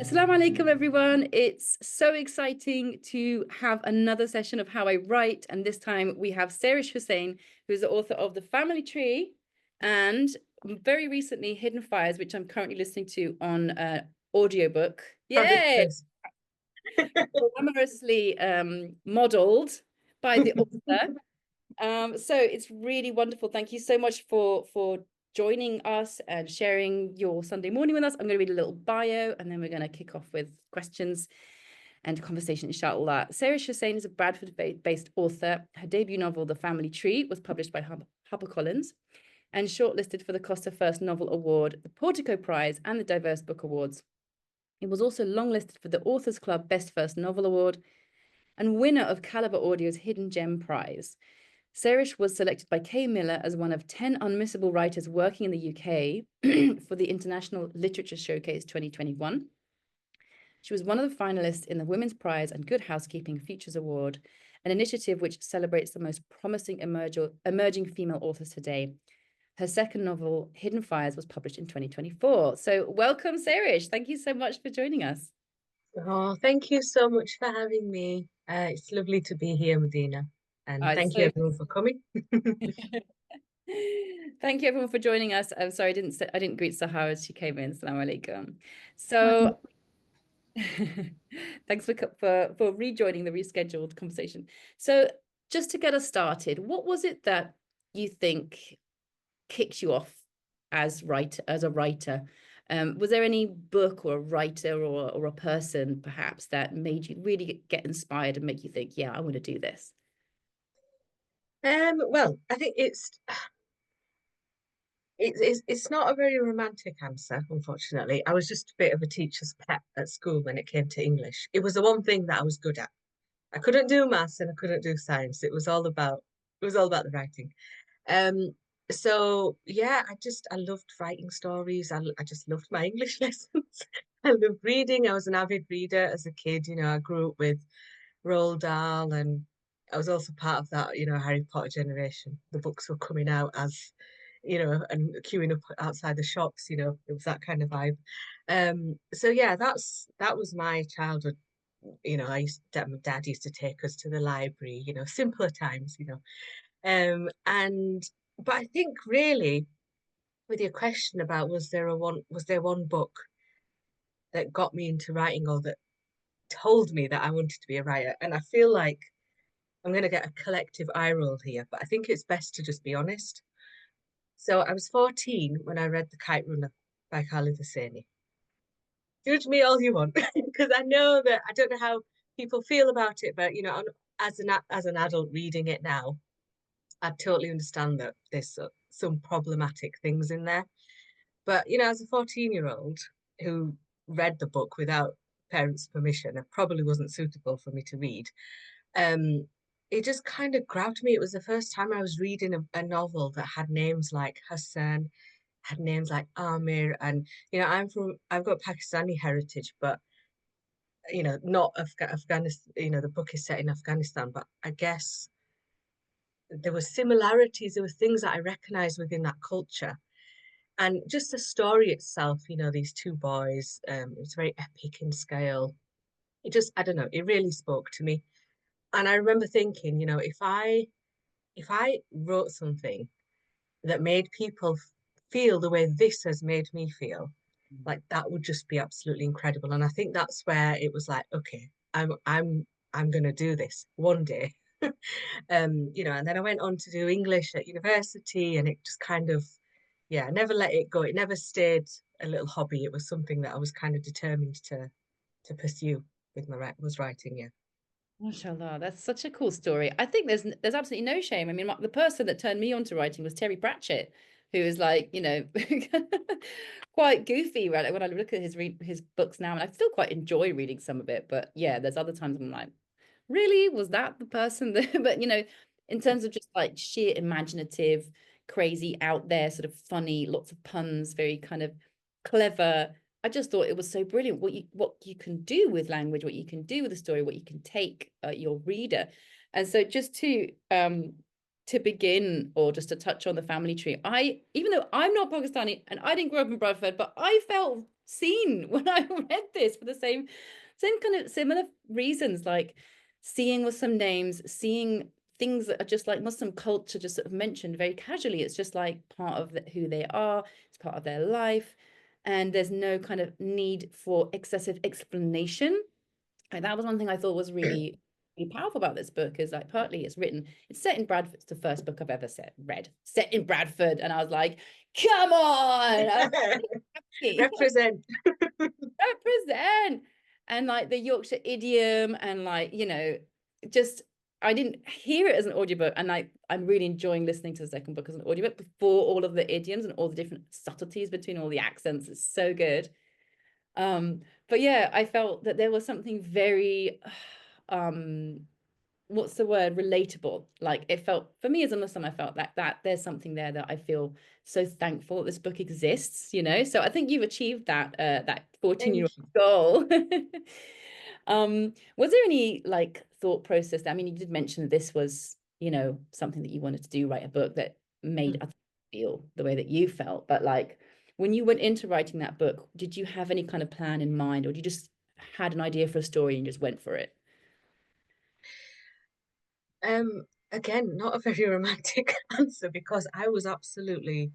Assalamu alaikum, everyone. It's so exciting to have another session of How I Write. And this time we have Sairish Hussain, who's the author of The Family Tree and very recently Hidden Fires, which I'm currently listening to on audiobook. Yay! Glamorously modeled by the author. So it's really wonderful. Thank you so much for joining us and sharing your Sunday morning with us. I'm going to read a little bio and then we're going to kick off with questions and conversation, inshallah. Sairish Hussain is a Bradford-based author. Her debut novel, The Family Tree, was published by HarperCollins and shortlisted for the Costa First Novel Award, the Portico Prize, and the Diverse Book Awards. It was also longlisted for the Authors Club Best First Novel Award and winner of Caliber Audio's Hidden Gem Prize. Sairish was selected by Kay Miller as one of 10 unmissable writers working in the UK for the International Literature Showcase 2021. She was one of the finalists in the Women's Prize and Good Housekeeping Features Award, an initiative which celebrates the most promising emerging female authors today. Her second novel, Hidden Fires, was published in 2024. So welcome, Sairish. Thank you so much for joining us. Oh, thank you so much for having me. It's lovely to be here, Medina. And thank you everyone for coming. Thank you everyone for joining us. I'm sorry I didn't greet Sahar as she came in. Assalamu alaikum. So thanks for rejoining the rescheduled conversation. So just to get us started, what was it that you think kicked you off as a writer? Was there any book or a writer or a person perhaps that made you really get inspired and make you think, yeah, I want to do this? Well, I think it's not a very romantic answer, unfortunately. I was just a bit of a teacher's pet at school when it came to English. It was the one thing that I was good at. I couldn't do maths and I couldn't do science. It was all about the writing. Um, so yeah, I loved writing stories. I just loved my English lessons. I loved reading. I was an avid reader as a kid. I grew up with Roald Dahl, and I was also part of that, Harry Potter generation. The books were coming out and queuing up outside the shops, it was that kind of vibe. So yeah, that was my childhood. My dad used to take us to the library, simpler times, and but I think really with your question about was there one book that got me into writing or that told me that I wanted to be a writer? And I feel like I'm going to get a collective eye roll here, but I think it's best to just be honest. So I was 14 when I read The Kite Runner by Khalid Hosseini. Judge me all you want, because I know that I don't know how people feel about it, but as an adult reading it now, I totally understand that there's some problematic things in there. But as a 14-year-old who read the book without parents' permission, it probably wasn't suitable for me to read. Um, it just kind of grabbed me. It was the first time I was reading a novel that had names like Hassan, had names like Amir, and I've got Pakistani heritage, but not Afghanistan. The book is set in Afghanistan, but I guess there were similarities. There were things that I recognized within that culture, and just the story itself. These two boys. It's very epic in scale. I don't know. It really spoke to me, and I remember thinking, if I wrote something that made people feel the way this has made me feel, like that would just be absolutely incredible. And I think that's where it was like, okay, I'm gonna do this one day. And then I went on to do English at university, and it just kind of, yeah, I never let it go. It never stayed a little hobby. It was something that I was kind of determined to pursue with was writing, yeah. MashaAllah, that's such a cool story. I think there's absolutely no shame. I mean, the person that turned me on to writing was Terry Pratchett, who is like, quite goofy, right? Like when I look at his books now, and I still quite enjoy reading some of it, but yeah, there's other times I'm like, really? Was that the person that, but in terms of just like sheer imaginative, crazy, out there, sort of funny, lots of puns, very kind of clever. I just thought it was so brilliant what you can do with language, what you can do with a story, what you can take your reader. And so just to begin, or just to touch on The Family Tree, even though I'm not Pakistani and I didn't grow up in Bradford, but I felt seen when I read this for the same kind of similar reasons, like seeing with some names, seeing things that are just like Muslim culture, just sort of mentioned very casually. It's just like part of who they are, it's part of their life, and there's no kind of need for excessive explanation. Like that was one thing I thought was really, really powerful about this book, is like partly it's set in Bradford. It's the first book I've ever read, set in Bradford. And I was like, come on, I'm happy. Represent. Represent. And like the Yorkshire idiom and like, just I didn't hear it as an audiobook, and I'm really enjoying listening to the second book as an audiobook before all of the idioms and all the different subtleties between all the accents. It's so good. But yeah, I felt that there was something very um what's the word, relatable. Like it felt for me as a Muslim, I felt that there's something there that I feel so thankful that this book exists, so I think you've achieved that 14-year-old Thank you. goal. Was there any like thought process that, I mean, you did mention that this was, something that you wanted to do, write a book that made Mm. others feel the way that you felt, but like when you went into writing that book, did you have any kind of plan in mind, or did you just had an idea for a story and just went for it? Again, not a very romantic answer because I was absolutely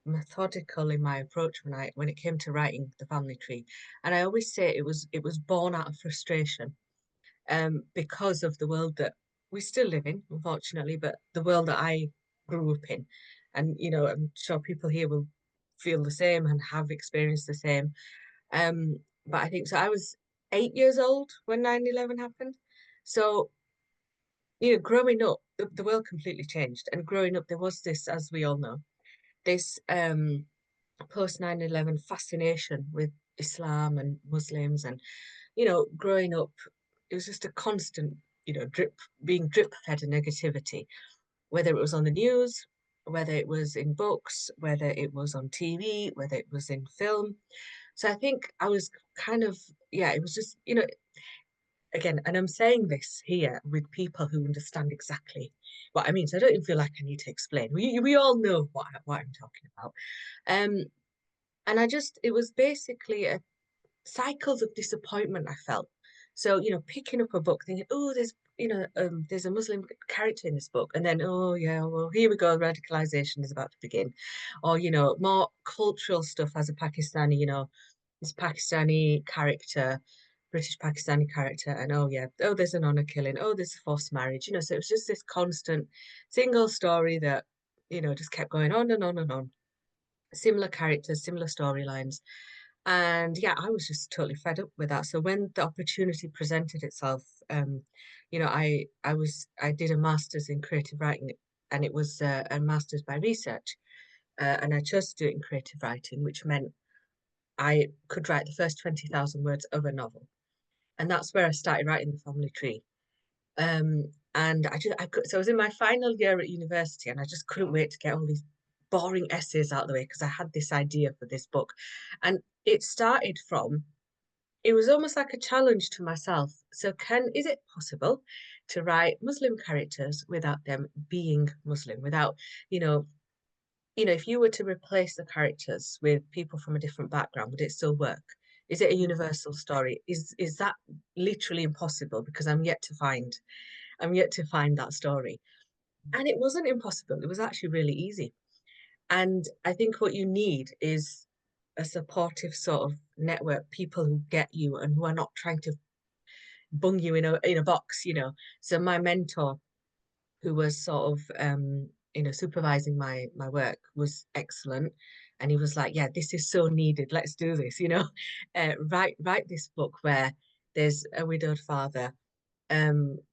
methodical in my approach when it came to writing the family tree. And I always say it was born out of frustration, because of the world that we still live in, unfortunately, but the world that I grew up in. And, I'm sure people here will feel the same and have experienced the same. But I think so. I was 8 years old when 9/11 happened. So, growing up, the world completely changed. And growing up, there was this, as we all know, this post 9/11 fascination with Islam and Muslims. And, growing up, it was just a constant, being drip fed of negativity, whether it was on the news, whether it was in books, whether it was on TV, whether it was in film. So I think I was kind of, yeah, it was just, again, and I'm saying this here with people who understand exactly what I mean. So I don't even feel like I need to explain. We all know what I'm talking about. Um, and it was basically a cycles of disappointment I felt. So, picking up a book thinking, oh, there's a Muslim character in this book. And then, oh, yeah, well, here we go. Radicalization is about to begin. Or, more cultural stuff as a Pakistani, this Pakistani character, British Pakistani character. And, oh, yeah, oh, there's an honor killing. Oh, there's a forced marriage. So it was just this constant single story that, just kept going on and on and on. Similar characters, similar storylines. And yeah, I was just totally fed up with that. So when the opportunity presented itself, I did a master's in creative writing, and it was a master's by research, and I chose to do it in creative writing, which meant I could write the first 20,000 words of a novel, and that's where I started writing the family tree. And so I was in my final year at university, and I just couldn't wait to get all these boring essays out of the way because I had this idea for this book, and it started from it was almost like a challenge to myself. So, is it possible to write Muslim characters without them being Muslim? Without, you know, if you were to replace the characters with people from a different background, would it still work? Is it a universal story? Is that literally impossible? Because I'm yet to find that story. And it wasn't impossible. It was actually really easy. And I think what you need is a supportive sort of network, people who get you and who are not trying to bung you in a box. So my mentor, who was sort of supervising my work, was excellent, and he was like, "Yeah, this is so needed. Let's do this." Write this book where there's a widowed father.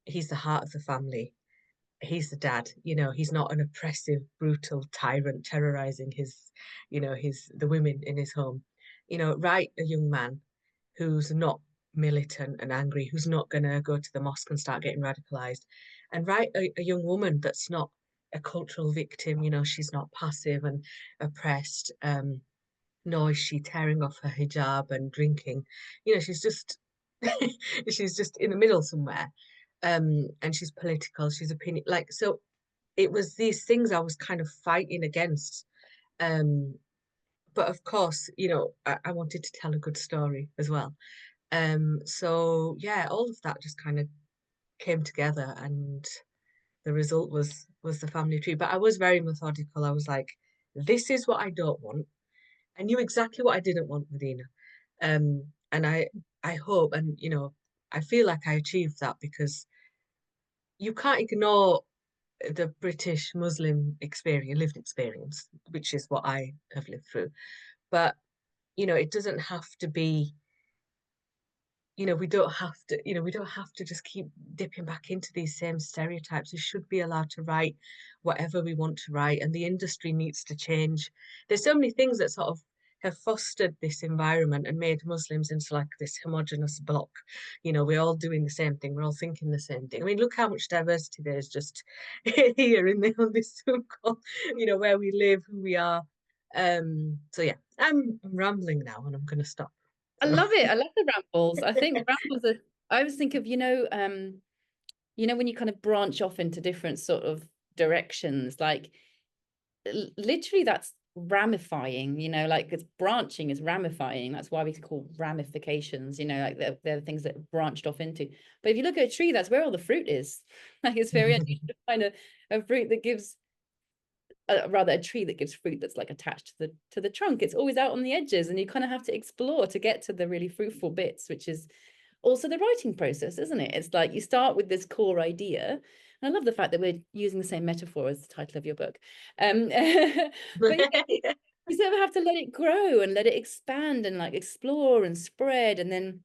He's the heart of the family. He's the dad. He's not an oppressive, brutal tyrant terrorizing the women in his home. Write a young man who's not militant and angry, who's not going to go to the mosque and start getting radicalized, and write a young woman that's not a cultural victim. She's not passive and oppressed, nor is she tearing off her hijab and drinking. She's just she's just in the middle somewhere. And she's political, she's opinion, like, so it was these things I was kind of fighting against. Um, but of course, I wanted to tell a good story as well. So yeah, all of that just kind of came together, and the result was the family tree. But I was very methodical. I was like, this is what I don't want. I knew exactly what I didn't want, Medina. And I hope, and I feel like I achieved that, because you can't ignore the British Muslim experience, lived experience, which is what I have lived through. But it doesn't have to be, we don't have to just keep dipping back into these same stereotypes. We should be allowed to write whatever we want to write, and the industry needs to change. There's so many things that sort of have fostered this environment and made Muslims into like this homogenous block. We're all doing the same thing, we're all thinking the same thing. I mean, look how much diversity there is just here in on this Zoom call, where we live, who we are. So yeah, I'm rambling now, and I'm gonna stop. I So. love it. I love the rambles. I think rambles are, I always think of, when you kind of branch off into different sort of directions, like literally that's ramifying, like it's branching is ramifying. That's why we call ramifications, like they're the things that branched off into. But if you look at a tree, that's where all the fruit is. Like it's very unusual to find a fruit that gives rather a tree that gives fruit that's like attached to the trunk. It's always out on the edges, and you kind of have to explore to get to the really fruitful bits, which is also the writing process, isn't it? It's like you start with this core idea. And I love the fact that we're using the same metaphor as the title of your book. But yeah, you sort of have to let it grow and let it expand and like explore and spread, and then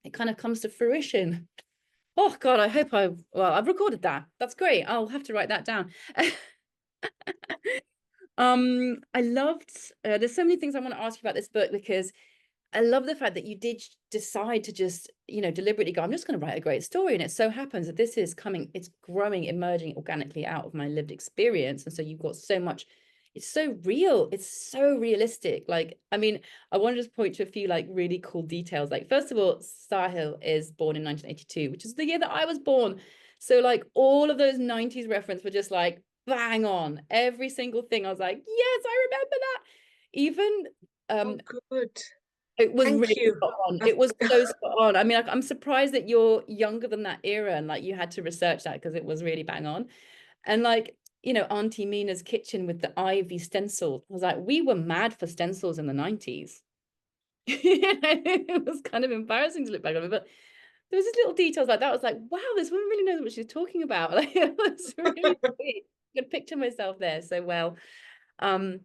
it kind of comes to fruition. Oh God, I've recorded that. That's great. I'll have to write that down. I loved, there's so many things I want to ask you about this book, because I love the fact that you did decide to just, deliberately go, I'm just going to write a great story. And it so happens that it's growing, emerging organically out of my lived experience. And so you've got so much, it's so real. It's so realistic. Like, I mean, I want to just point to a few like really cool details. Like, first of all, Sahil is born in 1982, which is the year that I was born. So like all of those 90s reference were just like bang on. Every single thing. I was like, yes, I remember that. Even Oh, good. it was Thank really you. spot on. It was so spot on. I mean, I'm surprised that you're younger than that era, and like you had to research that because it was really bang on. And like, Auntie Mina's kitchen with the ivy stencil. I was like, we were mad for stencils in the 90s. It was kind of embarrassing to look back on it, but there was just little details like that. I was like, wow, this woman really knows what she's talking about. Like it was really sweet. I could picture myself there so well. Um,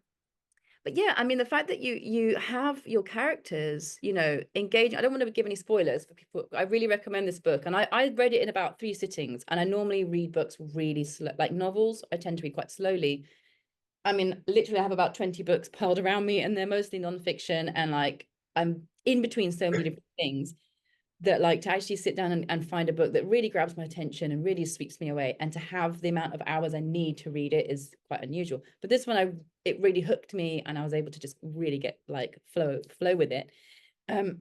but yeah, I mean, the fact that you have your characters, engaging. I don't want to give any spoilers for people. I really recommend this book, and I read it in about 3 sittings. And I normally read books really slow, like novels. I tend to read quite slowly. I mean, literally, I have about 20 books piled around me, and they're mostly nonfiction. And like, I'm in between so many different things that like to actually sit down and find a book that really grabs my attention and really sweeps me away, and to have the amount of hours I need to read it is quite unusual. But this one, it really hooked me, and I was able to just really get like flow with it. um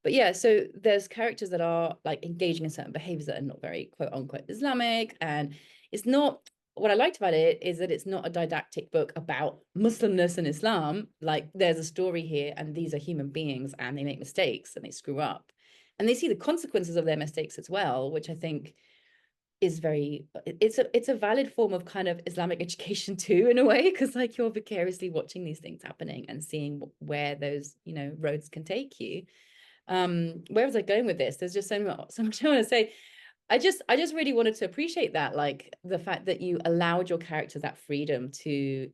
but yeah, so there's characters that are like engaging in certain behaviors that are not very quote unquote Islamic. And it's not, what I liked about it is that it's not a didactic book about Muslimness and Islam. Like there's a story here, and these are human beings, and they make mistakes and they screw up, and they see the consequences of their mistakes as well, which I think is very, it's a valid form of kind of Islamic education too, in a way, because like you're vicariously watching these things happening and seeing where those roads can take you. Where was I going with this? There's just so much I want to say. I just really wanted to appreciate that, like the fact that you allowed your characters that freedom to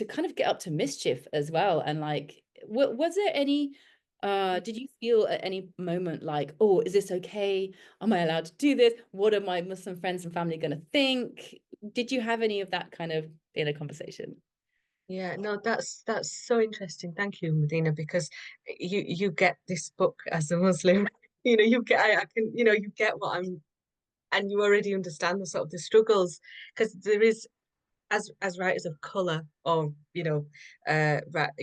kind of get up to mischief as well. And like, was there any did you feel at any moment like, oh, is this okay? Am I allowed to do this? What are my Muslim friends and family going to think? Did you have any of that kind of inner conversation? Yeah, no, that's so interesting. Thank you, Medina, because you get this book as a Muslim. You get I can, you get what I'm, and you already understand the sort of the struggles, because there is, as writers of color, or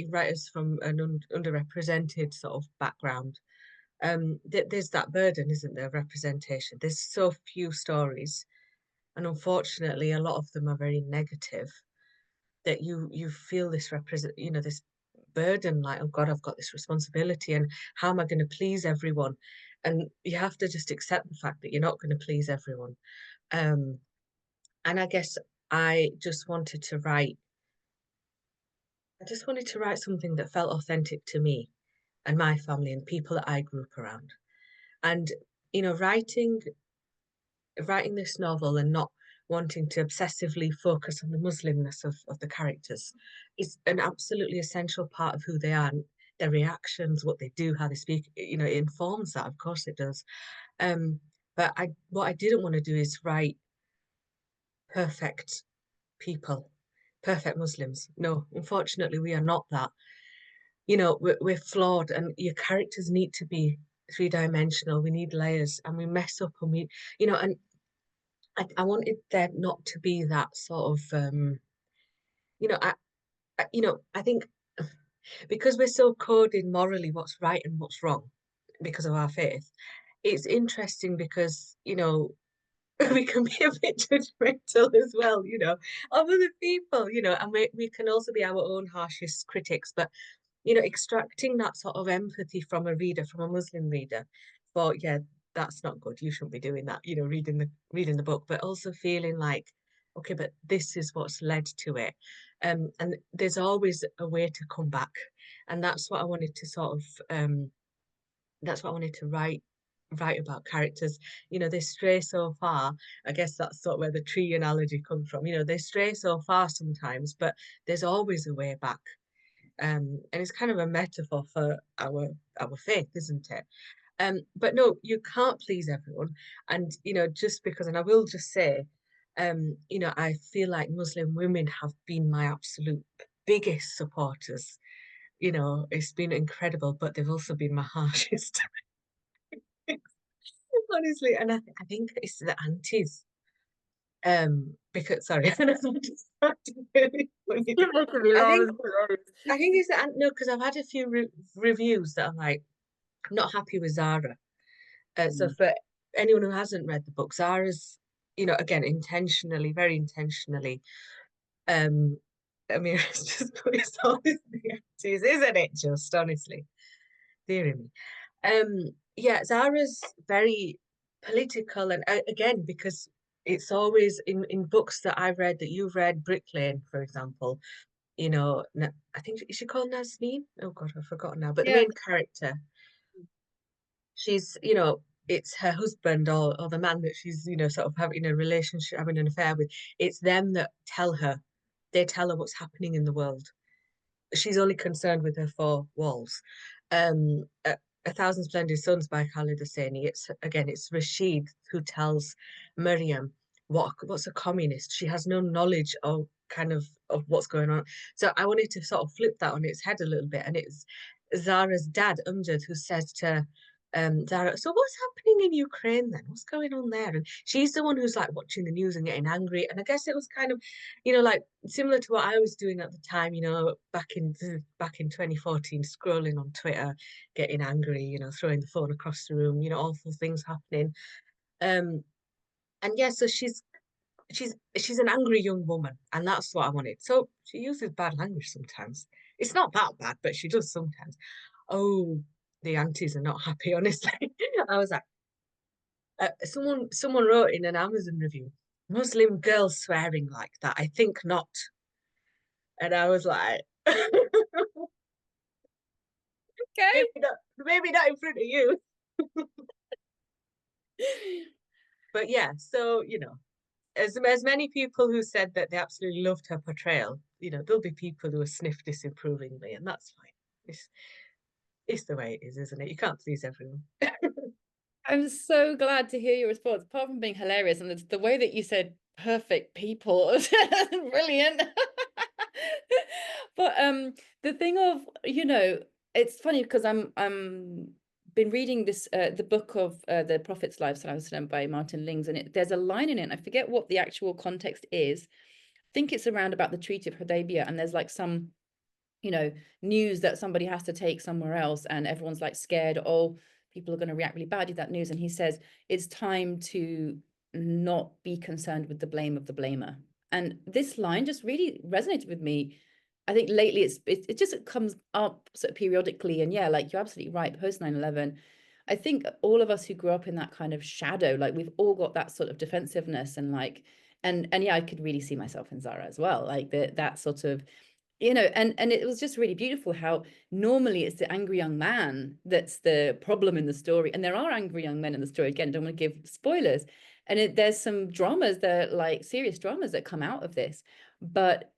writers from an underrepresented sort of background, there's that burden, isn't there, of representation. There's so few stories, and unfortunately, a lot of them are very negative. that you feel this represent, this burden, like, oh God, I've got this responsibility, and how am I going to please everyone? And you have to just accept the fact that you're not going to please everyone. Um, and I guess I just wanted to write, I just wanted to write something that felt authentic to me and my family and people that I grew up around. And, writing this novel and not wanting to obsessively focus on the Muslimness of the characters is an absolutely essential part of who they are. And their reactions, what they do, how they speak, it informs that, of course it does. But what I didn't want to do is write perfect people, perfect Muslims. No, unfortunately, we are not that. We're flawed, and your characters need to be three-dimensional. We need layers, and we mess up, and and I wanted there not to be that sort of, you know, I think because we're so coded morally what's right and what's wrong because of our faith, it's interesting because, we can be a bit judgmental as well, of other people, and we can also be our own harshest critics. But extracting that sort of empathy from a reader, from a Muslim reader, for yeah, that's not good. You shouldn't be doing that, reading the book, but also feeling like, okay, but this is what's led to it. And there's always a way to come back. And that's what I wanted to that's what I wanted to write about characters. They stray so far. I guess that's sort of where the tree analogy comes from. They stray so far sometimes, but there's always a way back. And it's kind of a metaphor for our faith, isn't it? But no, you can't please everyone. And just because, and I will just say, I feel like Muslim women have been my absolute biggest supporters. It's been incredible, but they've also been my harshest, honestly. And I think it's the aunties. Because sorry, I just started really funny. You're making me I laugh. think I think it's the no, because I've had a few reviews that are like not happy with Zara. So Mm. for anyone who hasn't read the book, Zara's, again, intentionally, very intentionally, um, I mean, it's just put his honestly, isn't it? Just honestly, dear me. Yeah, Zara's very political, and again, because it's always in books that I've read, that you've read, Brick Lane, for example. I think, is she called Nasreen? Oh God, I've forgotten now. But the Yeah. main character, she's, it's her husband, or the man that she's, sort of having a relationship, having an affair with. It's them that they tell her what's happening in the world. She's only concerned with her four walls. A Thousand Splendid Suns by Khalid Hosseini. It's Rashid who tells Miriam what's a communist. She has no knowledge of what's going on. So I wanted to sort of flip that on its head a little bit, and it's Zara's dad, Umjad, who says to Zara, so what's happening in Ukraine then? What's going on there? And she's the one who's like watching the news and getting angry. And I guess it was kind of, like similar to what I was doing at the time, back in 2014, scrolling on Twitter, getting angry, throwing the phone across the room, awful things happening. Um, and yeah, so she's an angry young woman, and that's what I wanted. So she uses bad language sometimes. It's not that bad, but she does sometimes. Oh, the aunties are not happy, honestly. I was like, someone wrote in an Amazon review, Muslim girls swearing like that. I think not. And I was like, Okay. maybe not in front of you. But yeah, so as many people who said that they absolutely loved her portrayal, there'll be people who will sniff disapprovingly, and that's fine. It's the way it is, isn't it? You can't please everyone. I'm so glad to hear your response. Apart from being hilarious, and the way that you said perfect people was brilliant. But the thing of, it's funny because I'm been reading this the book of the Prophet's Life by Martin Lings, and there's a line in it, and I forget what the actual context is. I think it's around about the Treaty of Hudaybiyah, and there's like some news that somebody has to take somewhere else, and everyone's like scared, oh, people are going to react really badly to that news. And he says it's time to not be concerned with the blame of the blamer. And this line just really resonated with me. I think lately it just comes up sort of periodically. And yeah, like you're absolutely right, post 9/11, I think all of us who grew up in that kind of shadow, like we've all got that sort of defensiveness and like, and yeah, I could really see myself in Zara as well. Like that sort of, and it was just really beautiful how normally it's the angry young man that's the problem in the story. And there are angry young men in the story. Again, don't want to give spoilers. And there's some dramas that like serious dramas that come out of this. But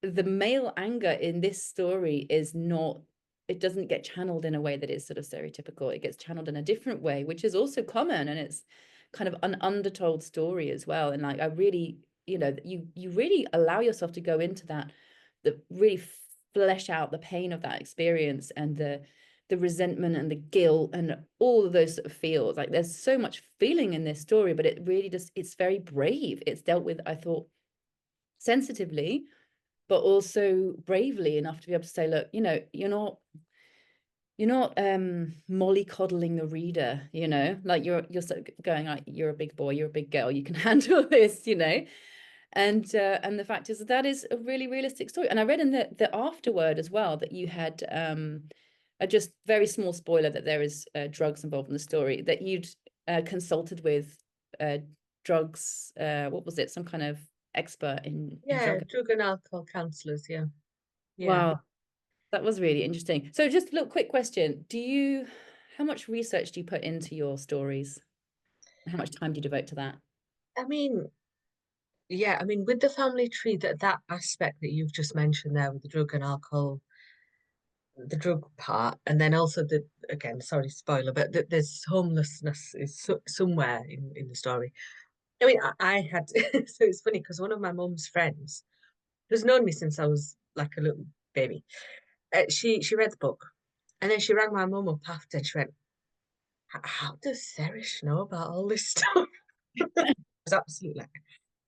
the male anger in this story is not, it doesn't get channeled in a way that is sort of stereotypical. It gets channeled in a different way, which is also common, and it's kind of an undertold story as well. And like I really, you really allow yourself to go into that, the really flesh out the pain of that experience and the resentment and the guilt and all of those sort of feels. Like there's so much feeling in this story, but it really just, it's very brave. It's dealt with, I thought, sensitively, but also bravely enough to be able to say, look, you're not mollycoddling the reader, like you're sort of going like, you're a big boy, you're a big girl, you can handle this, and the fact is that is a really realistic story. And I read in the afterword as well that you had a just very small spoiler that there is drugs involved in the story, that you'd consulted with drugs, what was it, some kind of expert in Yeah, drug. drug and alcohol counselors. Yeah, yeah. Wow, that was really interesting. So just a little quick question. How much research do you put into your stories? How much time do you devote to that? I mean, yeah, I mean, with the family tree, that aspect that you've just mentioned there with the drug and alcohol, the drug part, and then also the again, sorry, spoiler, but there's homelessness is somewhere in the story. I mean, I had so it's funny because one of my mum's friends, who's known me since I was like a little baby, she read the book, and then she rang my mum up after, and she went, How does Sairish know about all this stuff?" It was absolutely,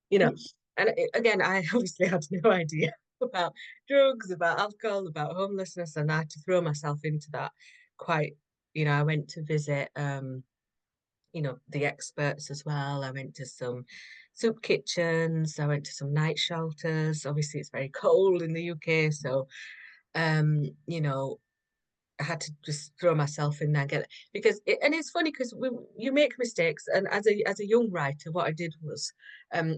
you know, and again, I obviously had no idea about drugs, about alcohol, about homelessness, and I had to throw myself into that quite, I went to visit, the experts as well. I went to some soup kitchens, I went to some night shelters. Obviously, it's very cold in the UK, so, um, you know, I had to just throw myself in there and get it because and it's funny because you make mistakes, and as a young writer, what I did was, I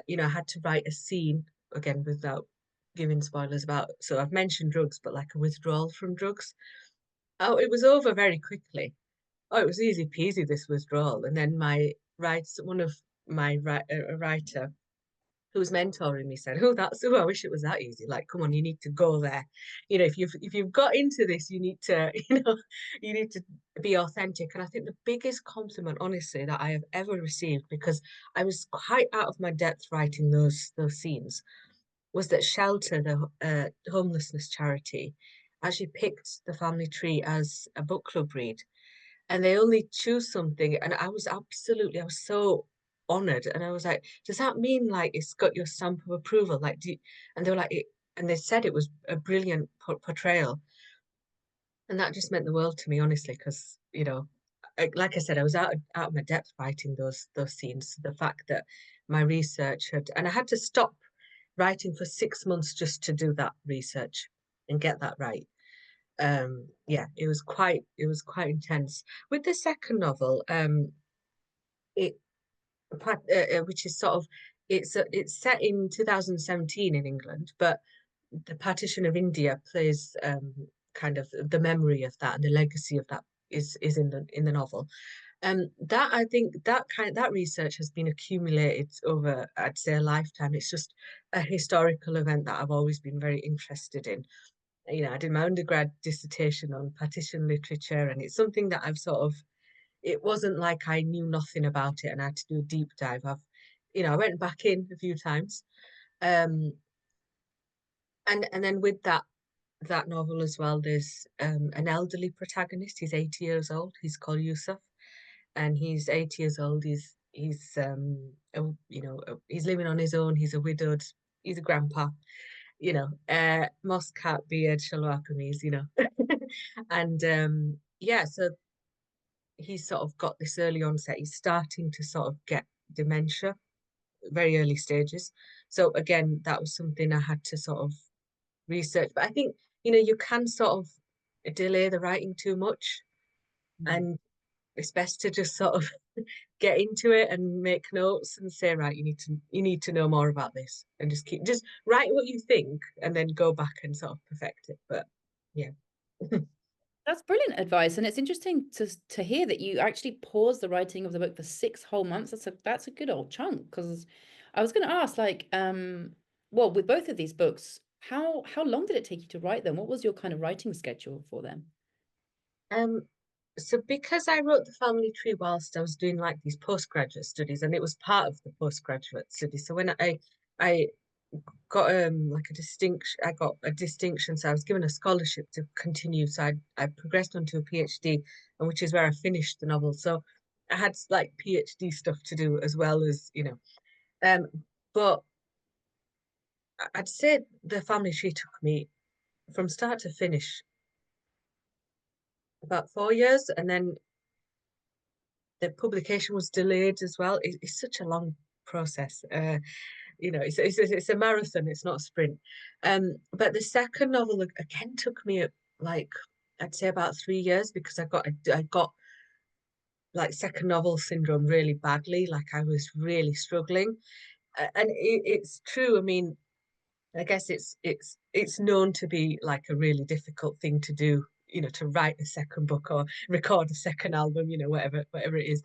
had to write a scene again without giving spoilers about. So I've mentioned drugs, but like a withdrawal from drugs. Oh, it was over very quickly. Oh, it was easy peasy this withdrawal, and then one of my a writer who was mentoring me said, "Oh, I wish it was that easy. Like, come on, you need to go there. If you've got into this, you need to, you need to be authentic." And I think the biggest compliment, honestly, that I have ever received, because I was quite out of my depth writing those scenes, was that Shelter, the homelessness charity, actually picked the family tree as a book club read, and they only choose something. And I was so honored. And I was like, does that mean like it's got your stamp of approval? Like, and they were like, and they said it was a brilliant portrayal. And that just meant the world to me, honestly, because, like I said, I was out of my depth writing those scenes. The fact that my research and I had to stop writing for 6 months just to do that research and get that right. Yeah, it was quite intense. With the second novel, it which is sort of, it's set in 2017 in England, but the partition of India plays, kind of the memory of that, and the legacy of that is in the novel. That I think that research has been accumulated over, I'd say, a lifetime. It's just a historical event that I've always been very interested in. I did my undergrad dissertation on partition literature, and it's something that it wasn't like I knew nothing about it and I had to do a deep dive. I went back in a few times. Um, and then with that novel as well, there's an elderly protagonist. He's 80 years old. He's called Yusuf, and he's 80 years old. He's living on his own. He's a grandpa, moss cat beard, shalwar kameez. And yeah, so he's sort of got this early onset. He's starting to sort of get dementia, very early stages. So again, that was something I had to sort of research. But I think, you can sort of delay the writing too much, Mm. and it's best to just sort of get into it and make notes and say, right, you need to know more about this, and just write what you think and then go back and sort of perfect it. But yeah. That's brilliant advice, and it's interesting to hear that you actually paused the writing of the book for 6 whole months. That's a good old chunk. Because I was going to ask, like, well, with both of these books, how long did it take you to write them? What was your kind of writing schedule for them? Um, so because I wrote the family tree whilst I was doing like these postgraduate studies, and it was part of the postgraduate study. So when I got like a distinction, I got a distinction. So I was given a scholarship to continue. So I progressed onto a PhD, and which is where I finished the novel. So I had like PhD stuff to do as well as, but I'd say the family tree took me from start to finish about 4 years, and then the publication was delayed as well. It's such a long process. It's a marathon. It's not a sprint. But the second novel again took me like, I'd say about 3 years, because I got like second novel syndrome really badly. Like I was really struggling, and it's true. I mean, I guess it's known to be like a really difficult thing to do, to write a second book or record a second album, whatever it is.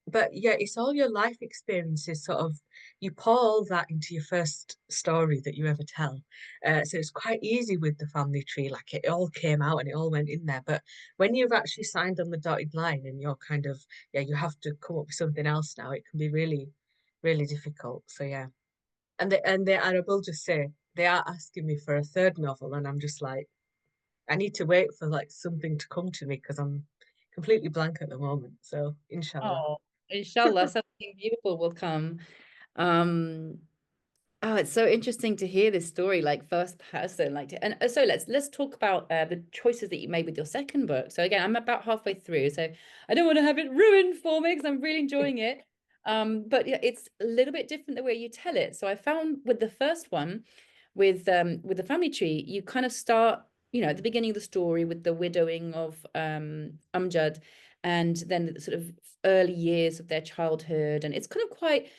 But yeah, it's all your life experiences, sort of, you pour all that into your first story that you ever tell. So it's quite easy with the family tree, like it all came out and it all went in there. But when you've actually signed on the dotted line and you're kind of, yeah, you have to come up with something else now, it can be really, really difficult. So yeah. And I will just say they are asking me for a third novel, and I'm just like, I need to wait for like something to come to me because I'm completely blank at the moment. So inshallah. Oh, inshallah, something beautiful will come. Um, Oh, it's so interesting to hear this story, like first person, like, and so let's talk about the choices that you made with your second book. So again, I'm about halfway through, so I don't want to have it ruined for me because I'm really enjoying it. But yeah, it's a little bit different the way you tell it. So I found with the first one, with the family tree, you kind of start, at the beginning of the story with the widowing of Amjad, and then the sort of early years of their childhood, and it's kind of quite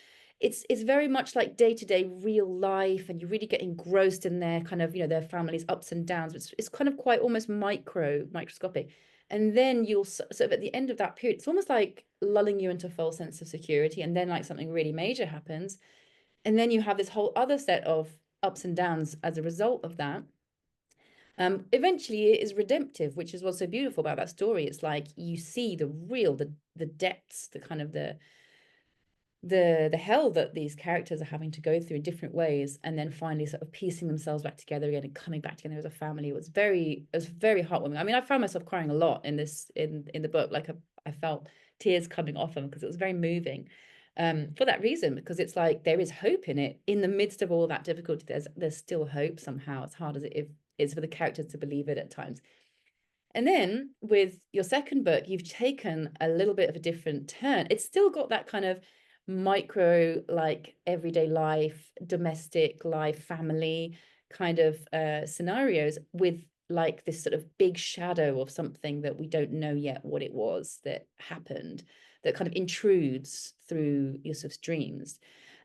it's very much like day-to-day real life, and you really get engrossed in their kind of, their family's ups and downs. It's kind of quite almost microscopic. And then you'll sort of at the end of that period, it's almost like lulling you into a false sense of security, and then like something really major happens, and then you have this whole other set of ups and downs as a result of that. Eventually it is redemptive, which is what's so beautiful about that story. It's like you see the depths, the kind of the hell that these characters are having to go through in different ways, and then finally sort of piecing themselves back together again and coming back together as a family. It was very heartwarming. I mean, I found myself crying a lot in the book. Like I felt tears coming off them because it was very moving, for that reason, because it's like there is hope in it in the midst of all that difficulty. There's still hope somehow, as hard as it is for the characters to believe it at times. And then with your second book, you've taken a little bit of a different turn. It's still got that kind of micro, like everyday life, domestic life, family kind of scenarios, with like this sort of big shadow of something that we don't know yet what it was that happened, that kind of intrudes through your sort of dreams.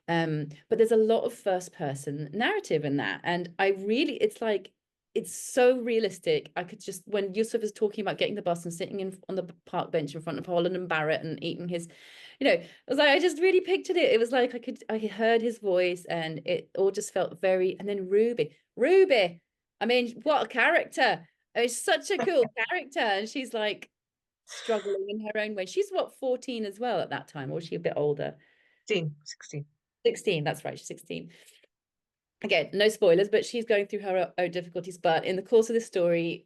But there's a lot of first person narrative in that. And it's like, it's so realistic. I could just, when Yusuf is talking about getting the bus and sitting on the park bench in front of Holland and Barrett and eating his, I was like, I just really pictured it. It was like I heard his voice, and it all just felt very, and then Ruby, I mean, what a character. It's such a cool character. And she's like struggling in her own way. She's what, 14 as well at that time, or was she a bit older? 16. 16, that's right, she's 16. Again, no spoilers, but she's going through her own difficulties. But in the course of this story,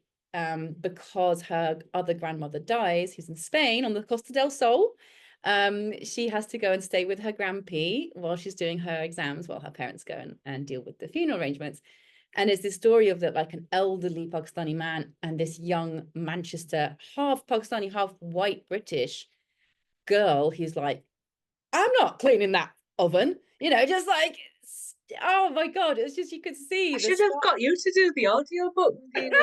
because her other grandmother dies, who's in Spain on the Costa del Sol, she has to go and stay with her grandpa while she's doing her exams, while her parents go and deal with the funeral arrangements. And it's this story of that, like an elderly Pakistani man and this young Manchester, half Pakistani, half white British girl who's like, I'm not cleaning that oven, you know, just like, oh my God, it's just, you could see I the should have spark. got you to do the audio book, Dina.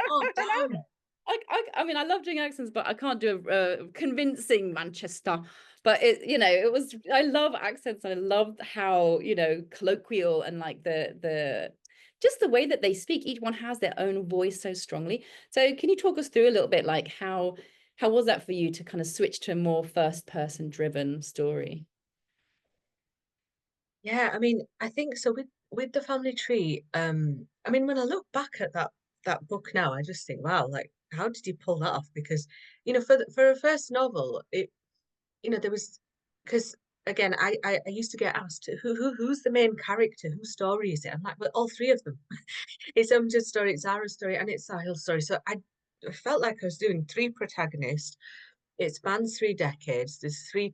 Oh, I know. damn. I mean, I love doing accents, but I can't do a convincing Manchester. But it, you know, it was, I love accents. I love how, you know, colloquial and like just the way that they speak. Each one has their own voice so strongly. So can you talk us through a little bit, like how was that for you to kind of switch to a more first person driven story? Yeah, I mean, I think so with the family tree, I mean, when I look back at that book now, I just think, wow, like how did you pull that off? Because, for a first novel, there was because again, I used to get asked who's the main character, whose story is it? I'm like, well, all three of them. It's Umjad's story, it's Zara's story, and it's Sahil's story. So I felt like I was doing three protagonists. It spans 3 decades. There's three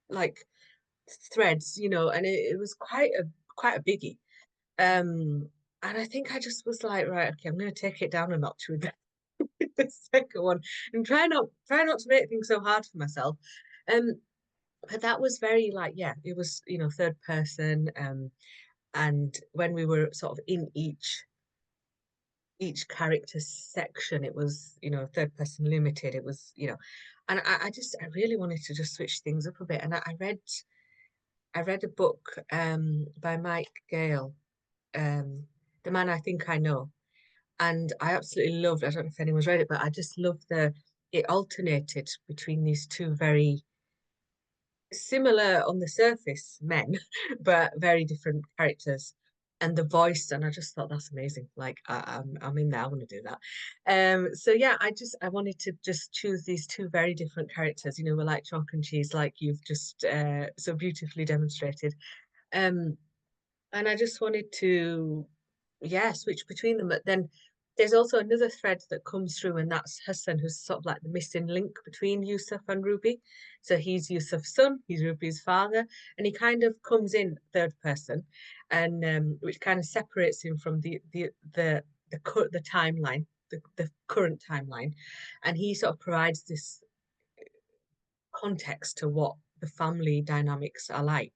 like threads, and it was quite a biggie. And I think I just was like, right, okay, I'm going to take it down a notch with the second one and try not to make things so hard for myself. Um, but that was very like, yeah, it was, third person. And when we were sort of in each character section, it was, third person limited. It was, and I really wanted to just switch things up a bit. And I read a book by Mike Gale, The Man I Think I Know. And I absolutely loved, I don't know if anyone's read it, but I just loved it alternated between these two very similar on the surface men, but very different characters. And the voice, and I just thought that's amazing. Like I'm in there, I want to do that. So yeah, I wanted to just choose these two very different characters. We're like chalk and cheese, like you've just so beautifully demonstrated. Um, and I just wanted to, yeah, switch between them. But then there's also another thread that comes through, and that's Hassan, who's sort of like the missing link between Yusuf and Ruby. So he's Yusuf's son, he's Ruby's father, and he kind of comes in third person, and which kind of separates him from the timeline, the current timeline, and he sort of provides this context to what the family dynamics are like.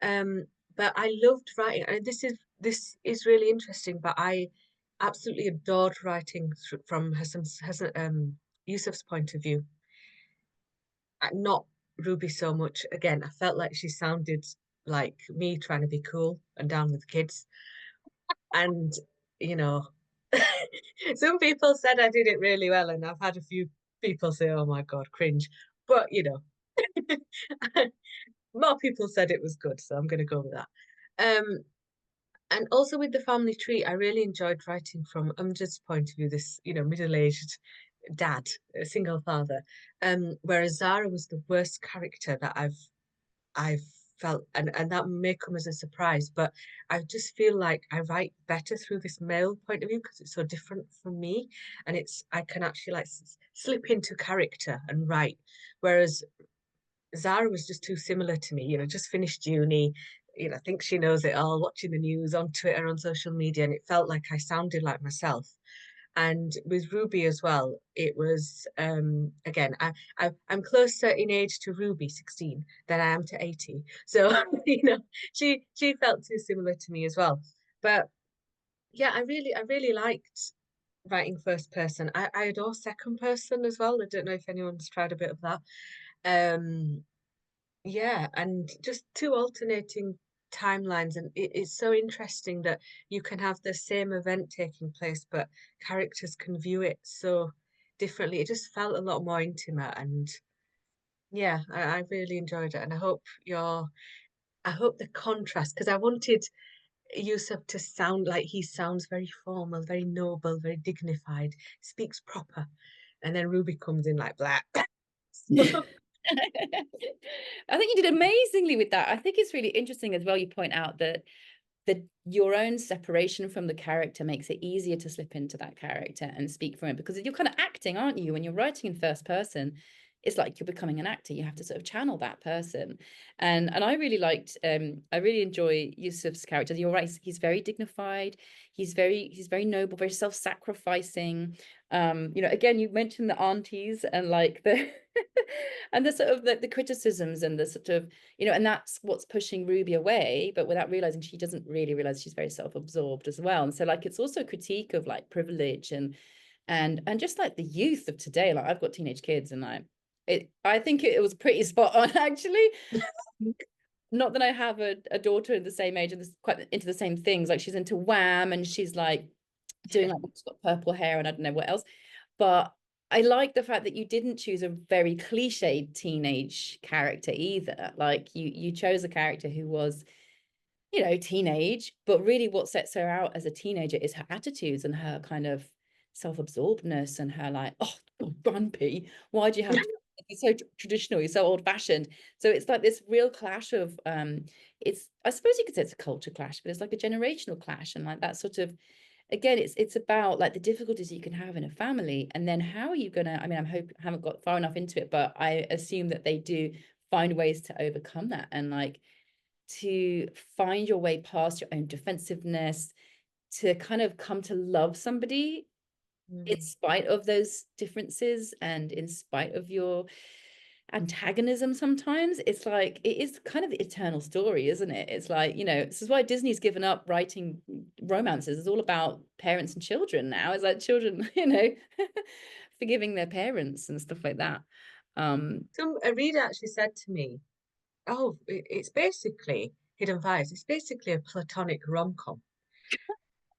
Um, but I loved writing, and this is really interesting. But I absolutely adored writing from Yusuf's point of view. Not Ruby so much. Again, I felt like she sounded like me trying to be cool and down with the kids. And you know, some people said I did it really well, and I've had a few people say, "Oh my God, cringe." But more people said it was good, so I'm going to go with that. Um, And also with the family tree, I really enjoyed writing from Umjad's point of view, this, middle-aged dad, a single father. Whereas Zara was the worst character that I've felt, and that may come as a surprise, but I just feel like I write better through this male point of view because it's so different from me, and I can actually like slip into character and write. Whereas Zara was just too similar to me, just finished uni, I think she knows it all, watching the news on Twitter, on social media, and it felt like I sounded like myself. And with Ruby as well, it was again, I'm closer in age to Ruby, 16, than I am to 80. So, she felt too similar to me as well. But yeah, I really liked writing first person. I adore second person as well. I don't know if anyone's tried a bit of that. Um, yeah, and just two alternating timelines, and it's so interesting that you can have the same event taking place, but characters can view it so differently. It just felt a lot more intimate, and yeah, I really enjoyed it, and I hope the contrast, because I wanted Yusuf to sound like he sounds very formal, very noble, very dignified, speaks proper, and then Ruby comes in like black. I think you did amazingly with that. I think it's really interesting as well. You point out that your own separation from the character makes it easier to slip into that character and speak for him, because you're kind of acting, aren't you? When you're writing in first person, it's like you're becoming an actor. You have to sort of channel that person. And I really liked, I really enjoy Yusuf's character. You're right, he's very dignified, he's very noble, very self-sacrificing. You know, again, you mentioned the aunties and like the and the sort of the criticisms and the sort of, you know, and that's what's pushing Ruby away, but without realizing, she doesn't really realize she's very self-absorbed as well. And so like it's also a critique of like privilege and just like the youth of today. Like I've got teenage kids, and I think it was pretty spot on actually. Not that I have a daughter in the same age and this quite into the same things. Like she's into Wham, and she's like doing like, she's got purple hair and I don't know what else. But I like the fact that you didn't choose a very cliched teenage character either. Like you chose a character who was, you know, teenage, but really what sets her out as a teenager is her attitudes and her kind of self-absorbedness and her like, oh, grumpy, why do you have to be so traditional, you're so old-fashioned? So it's like this real clash of it's, I suppose you could say it's a culture clash, but it's like a generational clash. And like that sort of, again, it's about like the difficulties you can have in a family, and then how are you gonna, I mean, I haven't got far enough into it, but I assume that they do find ways to overcome that, and like to find your way past your own defensiveness, to kind of come to love somebody in spite of those differences and in spite of your antagonism. Sometimes it's like it is kind of the eternal story, isn't it? It's like, you know, this is why Disney's given up writing romances. It's all about parents and children now. It's like children, you know, forgiving their parents and stuff like that. A reader actually said to me, "Oh, it's basically Hidden Fires. It's basically a platonic rom-com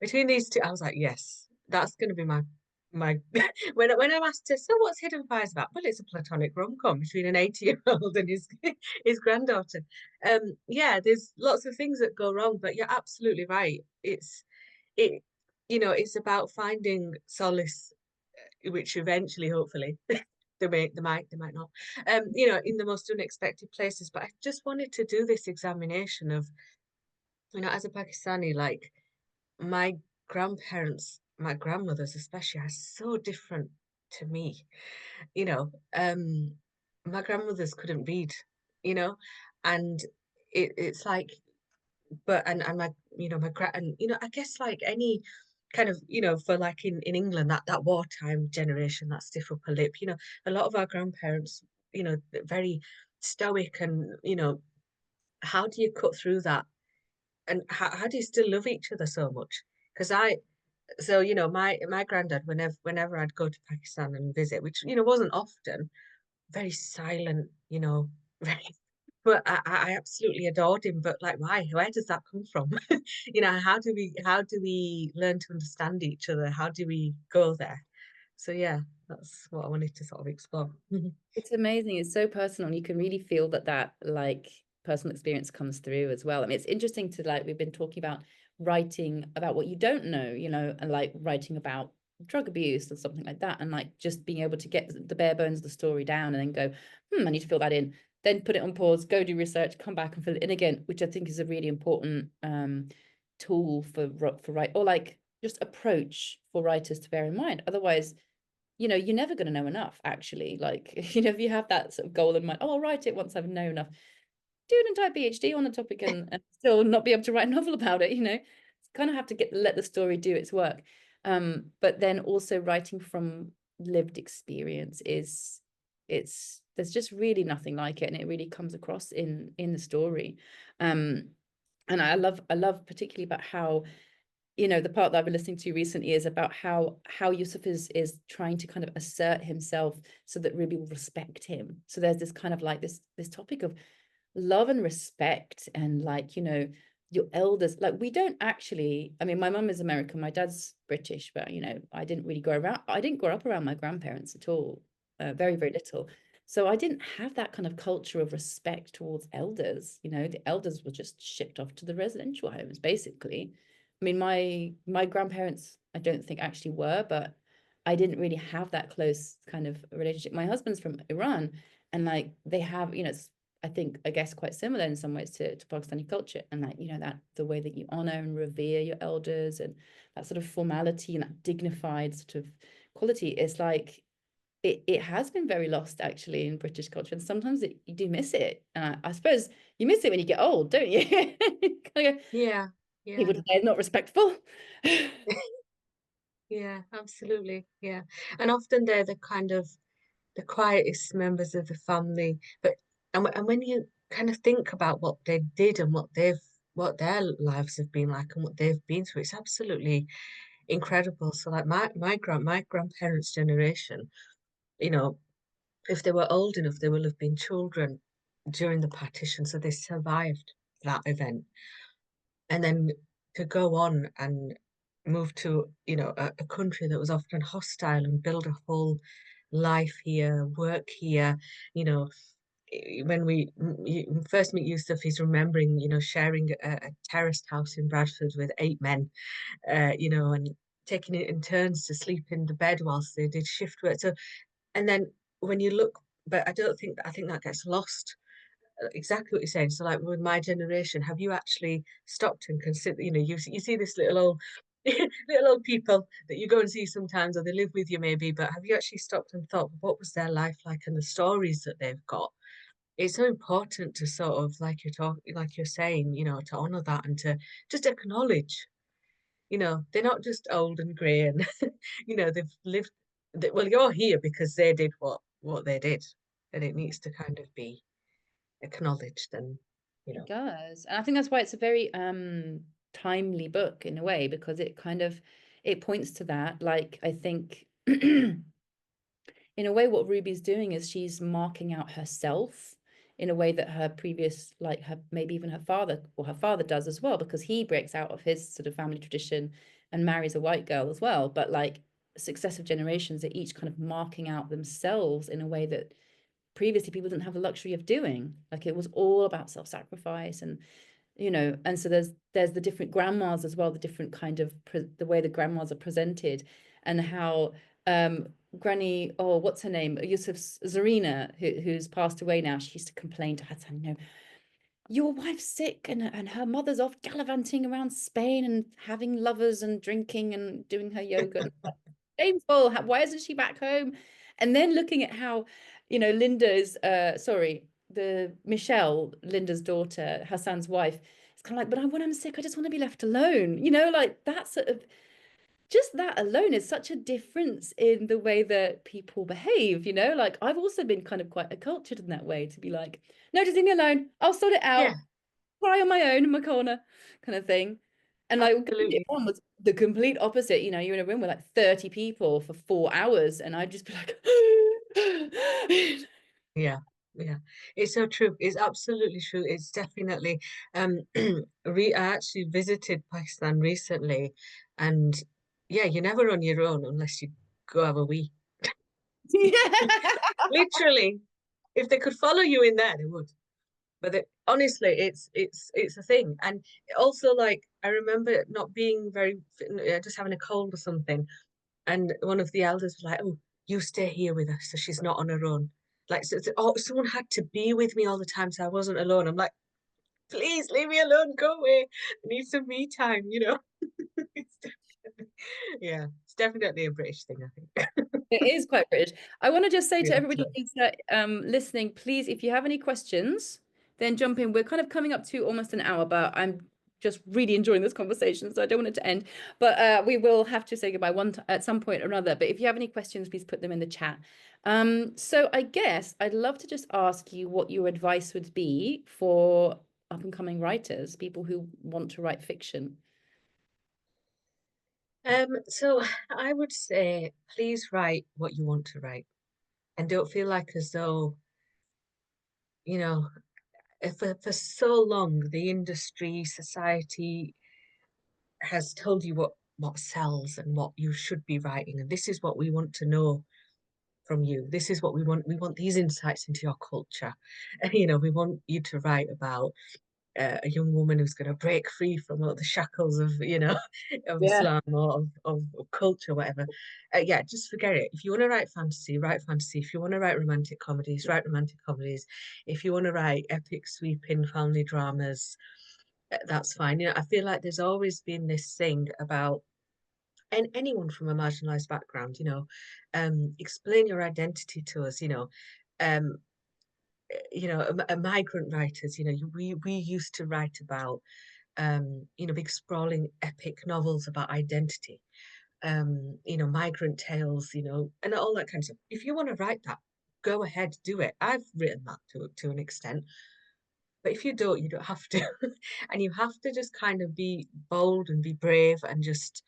between these two." I was like, "Yes, that's going to be my." When I'm asked to, so what's Hidden Fires about? Well, it's a platonic rom-com between an 80-year-old and his granddaughter. Yeah, there's lots of things that go wrong, but you're absolutely right. It, it's about finding solace, which eventually, hopefully, they might not, in the most unexpected places. But I just wanted to do this examination of, as a Pakistani, like my my grandmothers especially, are so different to me. You know, my grandmothers couldn't read, you know, and it's like, but and my my and I guess like any kind of for like in England, that wartime generation, that stiff upper lip, a lot of our grandparents, very stoic, and how do you cut through that, and how do you still love each other so much? Because so my granddad, whenever I'd go to Pakistan and visit, which wasn't often, very silent, very. But I absolutely adored him. But like, why? Where does that come from? How do we learn to understand each other? How do we go there? So yeah, that's what I wanted to sort of explore. It's amazing. It's so personal. And you can really feel that like personal experience comes through as well. I mean, it's interesting to like, we've been talking about writing about what you don't know, you know, and like writing about drug abuse or something like that. And like just being able to get the bare bones of the story down and then go, I need to fill that in. Then put it on pause, go do research, come back and fill it in again, which I think is a really important tool for write, or like just approach for writers to bear in mind. Otherwise, you know, you're never going to know enough, actually. Like, you know, if you have that sort of goal in mind, oh, I'll write it once I've known enough, do an entire PhD on a topic and still not be able to write a novel about it, you know, kind of have to let the story do its work. But then also writing from lived experience there's just really nothing like it. And it really comes across in the story. And I love particularly about how, you know, the part that I've been listening to recently is about how Yusuf is trying to kind of assert himself so that Ruby will respect him. So there's this kind of like this topic of love and respect, and like, you know, your elders. Like we don't actually, I mean, my mum is American, my dad's British, but you know, I didn't grow up around my grandparents at all, very, very little. So I didn't have that kind of culture of respect towards elders. You know, the elders were just shipped off to the residential homes, basically. I mean, my grandparents, I don't think actually were, but I didn't really have that close kind of relationship. My husband's from Iran, and like they have, you know, it's, I guess quite similar in some ways to Pakistani culture, and like, you know, that the way that you honor and revere your elders, and that sort of formality and that dignified sort of quality is like it has been very lost actually in British culture, and sometimes you do miss it. And I suppose you miss it when you get old, don't you? Kind of go, Yeah, yeah, people today are not respectful. yeah, absolutely. Yeah. And often they're the kind of the quietest members of the family. But and when you kind of think about what they did and what their lives have been like and what they've been through, it's absolutely incredible. So like my grandparents' generation, you know, if they were old enough, they will have been children during the partition, so they survived that event. And then to go on and move to, a country that was often hostile and build a whole life here, work here, you know, when we first meet Yusuf, he's remembering, sharing a terraced house in Bradford with 8 men, and taking it in turns to sleep in the bed whilst they did shift work. So, and then when you look, but I think that gets lost. Exactly what you're saying. So, like with my generation, have you actually stopped and considered? You see this little old, little old people that you go and see sometimes, or they live with you maybe. But have you actually stopped and thought, what was their life like, and the stories that they've got? It's so important to sort of like you're saying, to honor that and to just acknowledge, they're not just old and grey and they've lived. Well, you're here because they did what they did, and it needs to kind of be acknowledged and you It know does. And I think that's why it's a very timely book in a way, because it kind of it points to that. Like I think in a way, what Ruby's doing is she's marking out herself in a way that her previous, like her, maybe even her father or her father does as well, because he breaks out of his sort of family tradition and marries a white girl as well. But like successive generations are each kind of marking out themselves in a way that previously people didn't have the luxury of doing. Like it was all about self-sacrifice and and so there's the different grandmas as well, the different kind of the way the grandmas are presented, and how um Granny, oh, what's her name, Yusuf's Zarina, who's passed away now, she used to complain to her son, your wife's sick and her mother's off gallivanting around Spain and having lovers and drinking and doing her yoga. Shameful. Why isn't she back home? And then looking at how, Linda's, sorry, the Michelle, Linda's daughter, Hassan's wife, it's kind of like, but when I'm sick, I just want to be left alone. Like that sort of, just that alone is such a difference in the way that people behave. Like I've also been kind of quite acculturated in that way to be like, no, just leave me alone. I'll sort it yeah, out, cry on my own in my corner, kind of thing. And like absolutely. one was the complete opposite. You're in a room with like 30 people for 4 hours, and I'd just be like, Yeah, yeah, it's so true. It's absolutely true. It's definitely I actually visited Pakistan recently, and yeah, you're never on your own unless you go have a wee. yeah. Literally, if they could follow you in there, they would. But honestly, it's a thing. And also, like, I remember not being very just having a cold or something, and one of the elders was like, "Oh, you stay here with her, so she's not on her own." Like, oh, someone had to be with me all the time, so I wasn't alone. I'm like, please leave me alone, go away. I need some me time, It's yeah, it's definitely a British thing, I think. It is quite British. I want to just say to Yeah, everybody so, who's listening, please, if you have any questions, then jump in. We're kind of coming up to almost an hour, but I'm just really enjoying this conversation, so I don't want it to end. But we will have to say goodbye at some point or another. But if you have any questions, please put them in the chat. So I guess I'd love to just ask you what your advice would be for up and coming writers, people who want to write fiction. so I would say, please write what you want to write, and don't feel like as though, you know, for so long the industry, society has told you what sells and what you should be writing, and this is what we want to know from you. This is what we want. We want these insights into your culture, and we want you to write about a young woman who's going to break free from all the shackles of of Yeah. Islam or of culture, whatever. Yeah, just forget it. If you want to write fantasy, write fantasy. If you want to write romantic comedies, write romantic comedies. If you want to write epic, sweeping family dramas, that's fine. I feel like there's always been this thing about and anyone from a marginalized background, explain your identity to us, um, migrant writers, we used to write about, big sprawling epic novels about identity, migrant tales, and all that kind of stuff. If you want to write that, go ahead, do it. I've written that to an extent, but if you don't have to. And you have to just kind of be bold and be brave and just,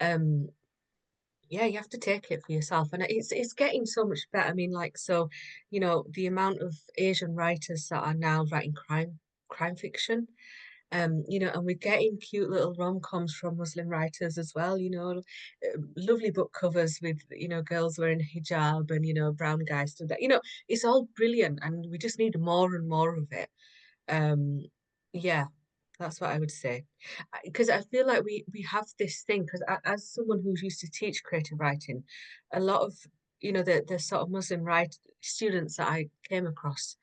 um, yeah, you have to take it for yourself. And it's getting so much better. I mean, like, so, the amount of Asian writers that are now writing crime fiction, and we're getting cute little rom-coms from Muslim writers as well, lovely book covers with, girls wearing hijab and, brown guys do that. It's all brilliant and we just need more and more of it. Um, yeah, that's what I would say. Because I feel like we have this thing, because as someone who's used to teach creative writing, a lot of, the sort of Muslim students that I came across,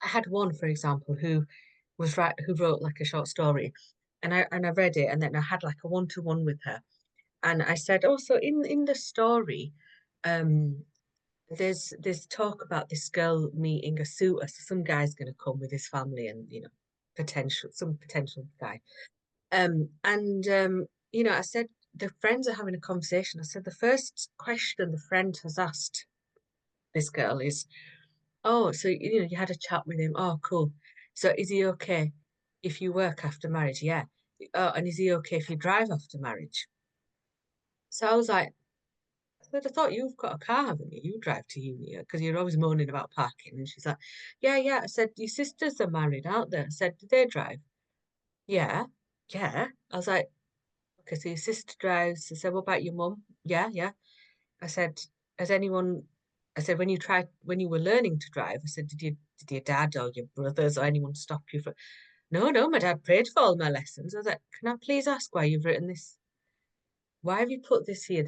I had one, for example, who wrote like a short story, and I read it, and then I had like a one-to-one with her, and I said, oh, so in the story, um, there's talk about this girl meeting a suitor, so some guy's going to come with his family, and some potential guy, and I said the friends are having a conversation. I said the first question the friend has asked this girl is, oh, so you had a chat with him. Oh, cool. So is he okay if you work after marriage? Yeah. Oh, and is he okay if you drive after marriage? So I was like, but I thought you've got a car, haven't you? You drive to uni because you're always moaning about parking. And she's like, yeah, yeah. I said, your sisters are married, aren't they? I said, do they drive? Yeah, yeah. I was like, okay, so your sister drives. I said, what about your mum? Yeah, yeah. I said, has anyone, I said, when you were learning to drive, I said, did your dad or your brothers or anyone stop you for, no, no, my dad paid for all my lessons. I was like, can I please ask why you've written this? Why have you put this here?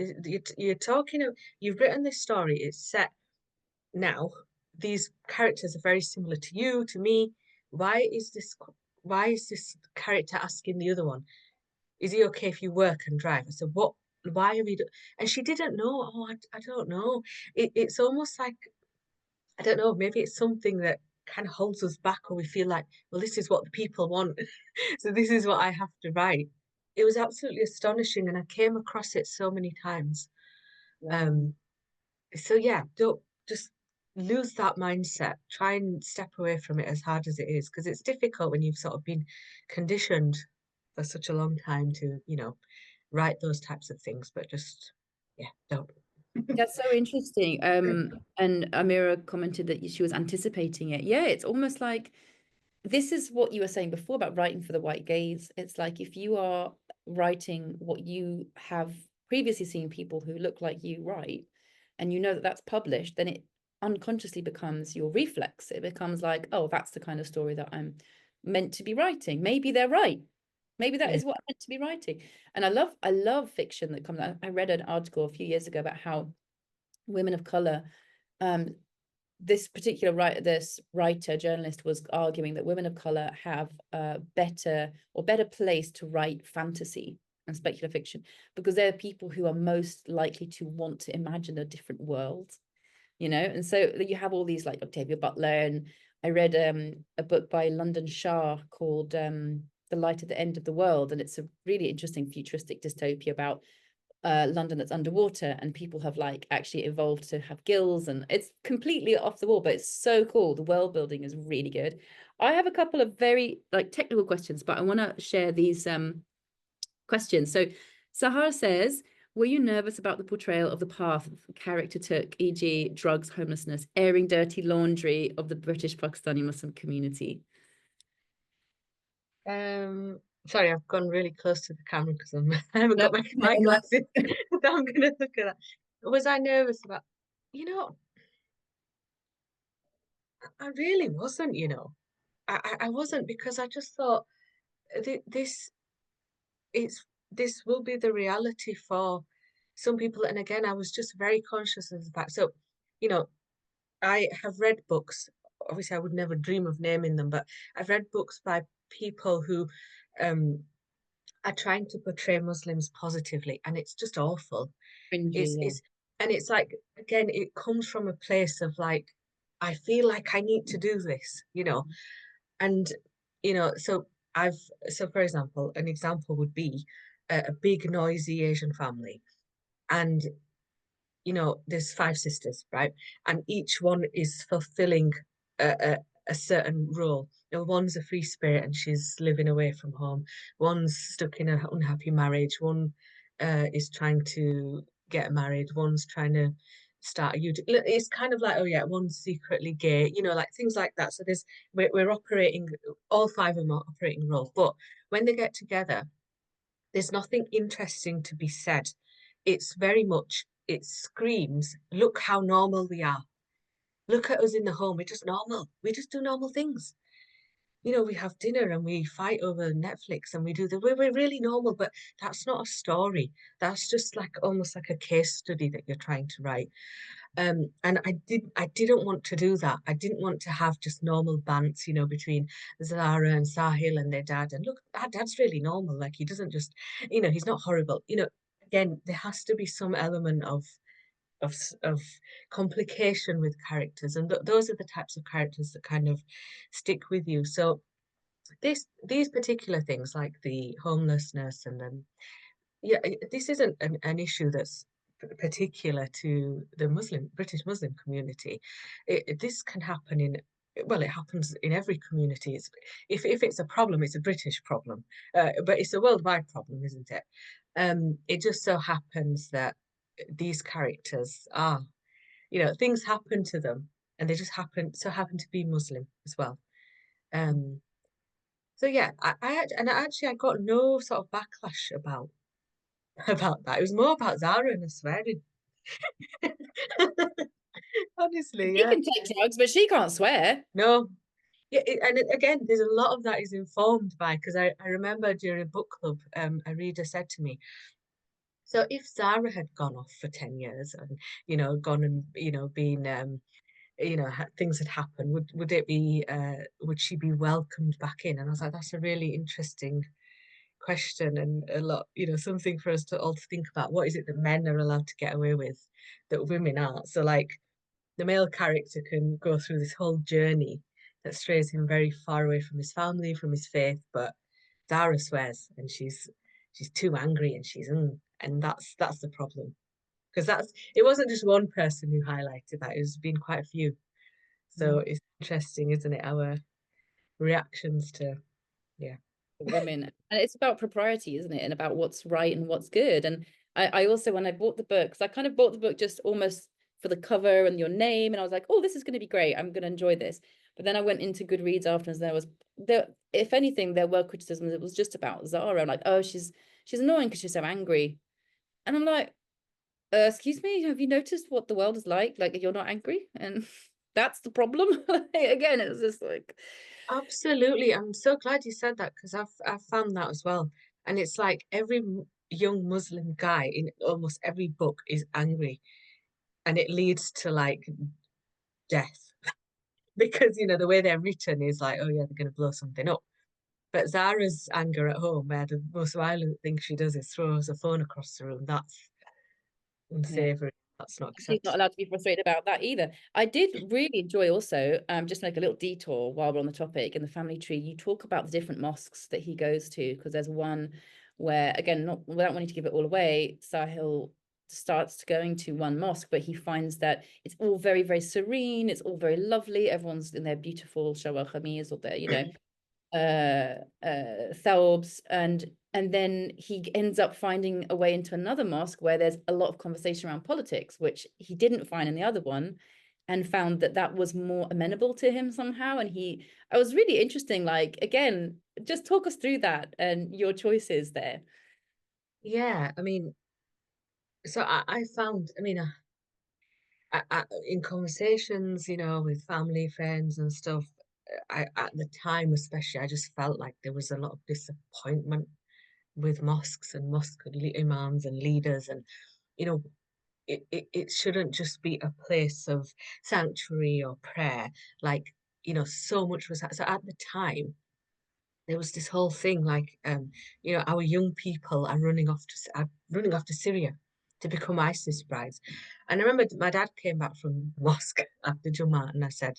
You're talking, you've written this story. It's set now. These characters are very similar to you, to me. Why is this, why is this character asking the other one, is he okay if you work and drive? I said, what? Why have you? And she didn't know. Oh, I don't know. It's almost like, I don't know. Maybe it's something that kind of holds us back, or we feel like, well, this is what the people want, so this is what I have to write. It was absolutely astonishing, and I came across it so many times. Um, so yeah, don't just lose that mindset. Try and step away from it as hard as it is, because it's difficult when you've sort of been conditioned for such a long time to, write those types of things, but just, yeah, don't. That's so interesting. And Amira commented that she was anticipating it. Yeah, it's almost like this is what you were saying before about writing for the white gaze. It's like if you are writing what you have previously seen people who look like you write, and you know that that's published, then it unconsciously becomes your reflex. It becomes like, oh, that's the kind of story that I'm meant to be writing. Maybe they're right. Maybe that Yeah. is what I'm meant to be writing. And I love fiction that comes out. I read an article a few years ago about how women of color, um, this writer journalist was arguing that women of color have a better place to write fantasy and speculative fiction because they're people who are most likely to want to imagine a different world, and so you have all these like Octavia Butler, and I read a book by London Shah called The Light at the End of the World, and it's a really interesting futuristic dystopia about London that's underwater, and people have like actually evolved to have gills, and it's completely off the wall, but it's so cool. The world building is really good. I have a couple of very like technical questions, but I want to share these questions. So Sahar says, were you nervous about the portrayal of the path the character took, e.g., drugs, homelessness, airing dirty laundry of the British Pakistani Muslim community? Sorry, I've gone really close to the camera because I haven't No, got no, my no. glasses. So I'm gonna look at that. Was I nervous about? You know, I really wasn't. I wasn't, because I just thought this this will be the reality for some people. And again, I was just very conscious of the fact. So, you know, I have read books. Obviously, I would never dream of naming them, but I've read books by people who, um, are trying to portray Muslims positively, and it's just awful. Cringy, yeah. It's and it's like, again, it comes from a place of like, I feel like I need to do this, and so I've so for example, an example would be a big noisy Asian family, and there's five sisters, right? And each one is fulfilling a certain role. One's a free spirit and she's living away from home. One's stuck in an unhappy marriage. One is trying to get married. One's trying to start a YouTube. It's kind of like, oh yeah, one's secretly gay, like things like that. So we're operating, all five of them are operating roles. But when they get together, there's nothing interesting to be said. It's very much, it screams, look how normal we are. Look at us in the home. We're just normal. We just do normal things. We have dinner and we fight over Netflix and we do we're really normal, but that's not a story. That's just like almost like a case study that you're trying to write. And I didn't want to do that. I didn't want to have just normal bants, between Zara and Sahil and their dad. And look, our dad's really normal. Like he doesn't just, he's not horrible. Again, there has to be some element of complication with characters, and those are the types of characters that kind of stick with you. So these particular things, like the homelessness, and then yeah, this isn't an issue that's particular to the British Muslim community. This can happen well, it happens in every community. If it's a problem, it's a British problem, but it's a worldwide problem, isn't it? It just so happens that these characters are, things happen to them, and they just happen to be Muslim as well. Um, so yeah, I got no sort of backlash about about that. It was more about Zara and the swearing. Honestly, He yeah. can take drugs, but she can't swear. No. Yeah, again, there's a lot of that is informed by, because I remember during book club, a reader said to me, so if Zara had gone off for 10 years and, gone and, been, things had happened, would it be, would she be welcomed back in? And I was like, that's a really interesting question, and a lot, something for us to all to think about. What is it that men are allowed to get away with that women aren't? So like the male character can go through this whole journey that strays him very far away from his family, from his faith, but Zara swears and she's too angry, and and that's the problem. Because it wasn't just one person who highlighted that, it's been quite a few. So Mm. it's interesting, isn't it? Our reactions to, yeah. Women. And it's about propriety, isn't it? And about what's right and what's good. And I also, when I bought the book, because I kind of bought the book just almost for the cover and your name, and I was like, oh, this is going to be great. I'm going to enjoy this. But then I went into Goodreads afterwards, and there, if anything, there were criticisms. It was just about Zara. I'm like, oh, she's annoying because she's so angry. And I'm like, excuse me, have you noticed what the world is like? Like, you're not angry, and that's the problem. Again, it was just like, Absolutely. I'm so glad you said that, because I've found that as well. And it's like every young Muslim guy in almost every book is angry, and it leads to like death because the way they're written is like, oh yeah, they're going to blow something up. But Zara's anger at home, where the most violent thing she does is throws a phone across the room, that's yeah. unsavory. That's not She's not acceptable. allowed to be frustrated about that either. I did really enjoy also, just like a little detour while we're on the topic in the family tree, you talk about the different mosques that he goes to, because there's one where, again, not without wanting to give it all away, Sahil starts going to one mosque, but he finds that it's all very, very serene, it's all very lovely, everyone's in their beautiful shawar khamis or their, thawbs, and then he ends up finding a way into another mosque where there's a lot of conversation around politics, which he didn't find in the other one, and found that that was more amenable to him somehow. And I was really interesting. Like, again, just talk us through that and your choices there. Yeah, I mean, so I found, I mean, in conversations, with family, friends, and stuff, at the time especially, I just felt like there was a lot of disappointment with mosques and imams and leaders, and you know, it shouldn't just be a place of sanctuary or prayer. Like, so much was so at the time. there was this whole thing like, our young people are running off to Syria to become ISIS brides. And I remember my dad came back from mosque after Jummah, and I said,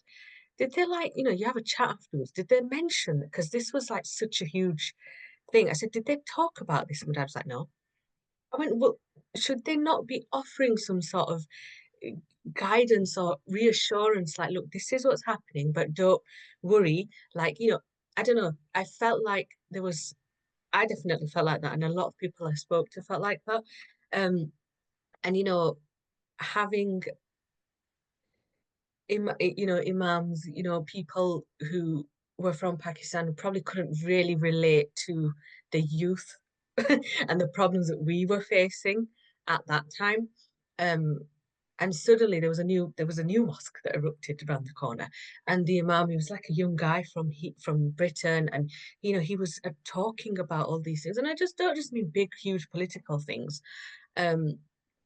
did they, like, you have a chat afterwards? Did they mention, because this was like such a huge thing? I said, did they talk about this? And my dad was like, no. I went, well, should they not be offering some sort of uh, guidance or reassurance? Like, look, this is what's happening, but don't worry. Like, I don't know. I definitely felt like that. And a lot of people I spoke to felt like that. Um, and, having imams, people who were from Pakistan who probably couldn't really relate to the youth and the problems that we were facing at that time. Um, and suddenly there was a new mosque that erupted around the corner, and the imam, he was like a young guy from Britain, and he was talking about all these things, and I just don't just mean big, huge political things. Um,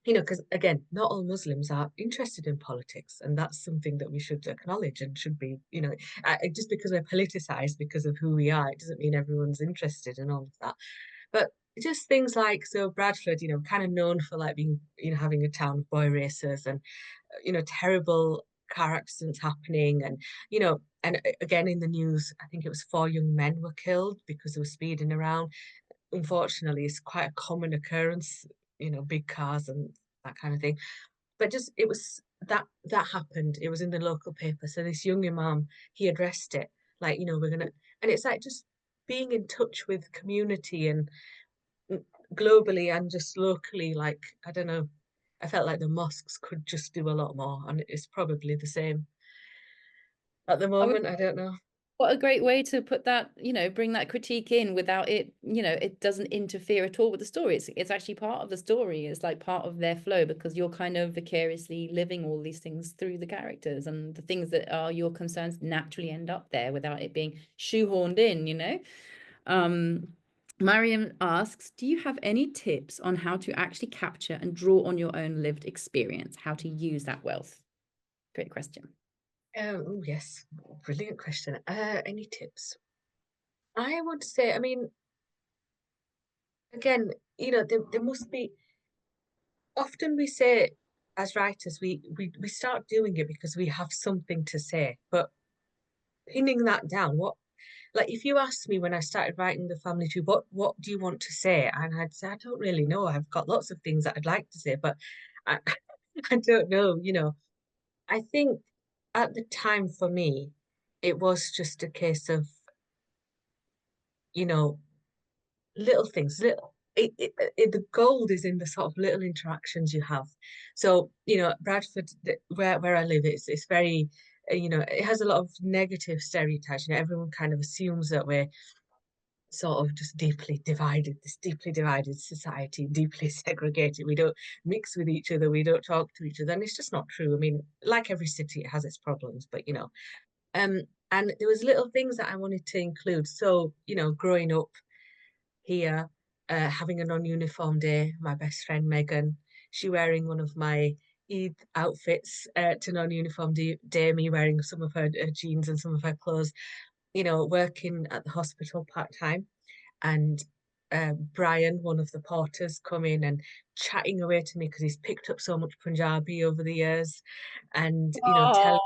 because again, not all Muslims are interested in politics, and that's something that we should acknowledge and should be, just because we're politicized because of who we are, it doesn't mean everyone's interested in all of that. But just things like, so Bradford, kind of known for like being, having a town of boy racers, and terrible car accidents happening, and again in the news, I think it was 4 young men were killed because they were speeding around. Unfortunately, it's quite a common occurrence, big cars and that kind of thing. But just it was that happened. It was in the local paper. So this young imam, he addressed it like, we're gonna, and it's like just being in touch with community and globally and just locally. Like, I don't know, I felt like the mosques could just do a lot more, and it's probably the same at the I moment. I don't know. What a great way to put that, bring that critique in without it, it doesn't interfere at all with the story. It's actually part of the story. It's like part of their flow because you're kind of vicariously living all these things through the characters, and the things that are your concerns naturally end up there without it being shoehorned in. Um, Mariam asks, do you have any tips on how to actually capture and draw on your own lived experience, how to use that wealth? Great question. Oh yes, brilliant question. Any tips? I want to say, I mean, again, there must be, often we say as writers, we start doing it because we have something to say, but pinning that down, like if you asked me when I started writing the family tree, what do you want to say? And I'd say, I don't really know. I've got lots of things that I'd like to say, but I, I don't know. I think at the time for me, it was just a case of, you know, little things, the gold is in the sort of little interactions you have. So, Bradford, where I live, it's very, it has a lot of negative stereotypes. Everyone kind of assumes that we're sort of just this deeply divided society, deeply segregated. We don't mix with each other, we don't talk to each other, and it's just not true. I mean, like every city, it has its problems, but um, and there was little things that I wanted to include. So, growing up here, having a non-uniform day. My best friend Megan, she wearing one of my Eid outfits to non-uniform day, me wearing some of her jeans and some of her clothes. Working at the hospital part-time, and Brian, one of the porters, come in and chatting away to me because he's picked up so much Punjabi over the years, and Oh,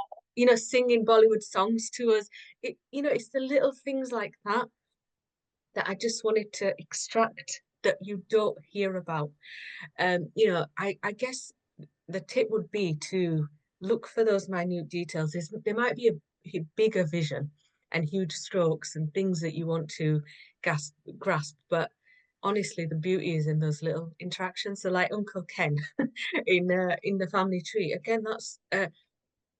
singing Bollywood songs to us. It's the little things like that I just wanted to extract that you don't hear about. I guess the tip would be to look for those minute details. There might be a bigger vision and huge strokes and things that you want to grasp, but honestly, the beauty is in those little interactions. So, like Uncle Ken in the family tree, again,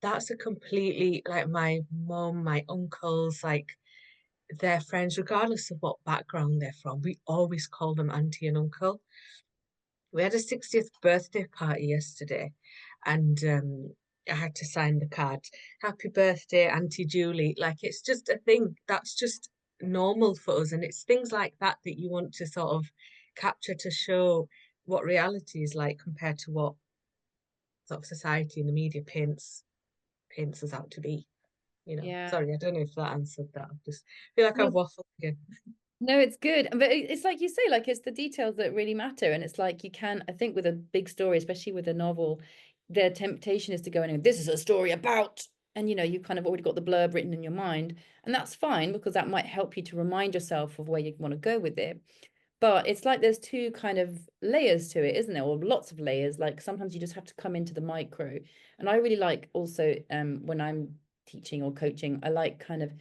that's a completely, like, my mom, my uncles, like, their friends, regardless of what background they're from, we always call them auntie and uncle. We had a 60th birthday party yesterday, and I had to sign the card. Happy birthday, Auntie Julie. Like, it's just a thing that's just normal for us. And it's things like that that you want to sort of capture to show what reality is like compared to what sort of society and the media paints us out to be. you know. Yeah. Sorry, I don't know if that answered that. I just feel like I've No, waffled again. no, it's good. But it's like you say, like it's the details that really matter. And it's like you can, I think with a big story, especially with a novel, the temptation is to go in and this is a story about, and you kind of already got the blurb written in your mind. And that's fine because that might help you to remind yourself of where you want to go with it. But it's like there's two kind of layers to it, isn't there? Or lots of layers. Like sometimes you just have to come into the micro. And I really like also when I'm teaching or coaching, I like kind of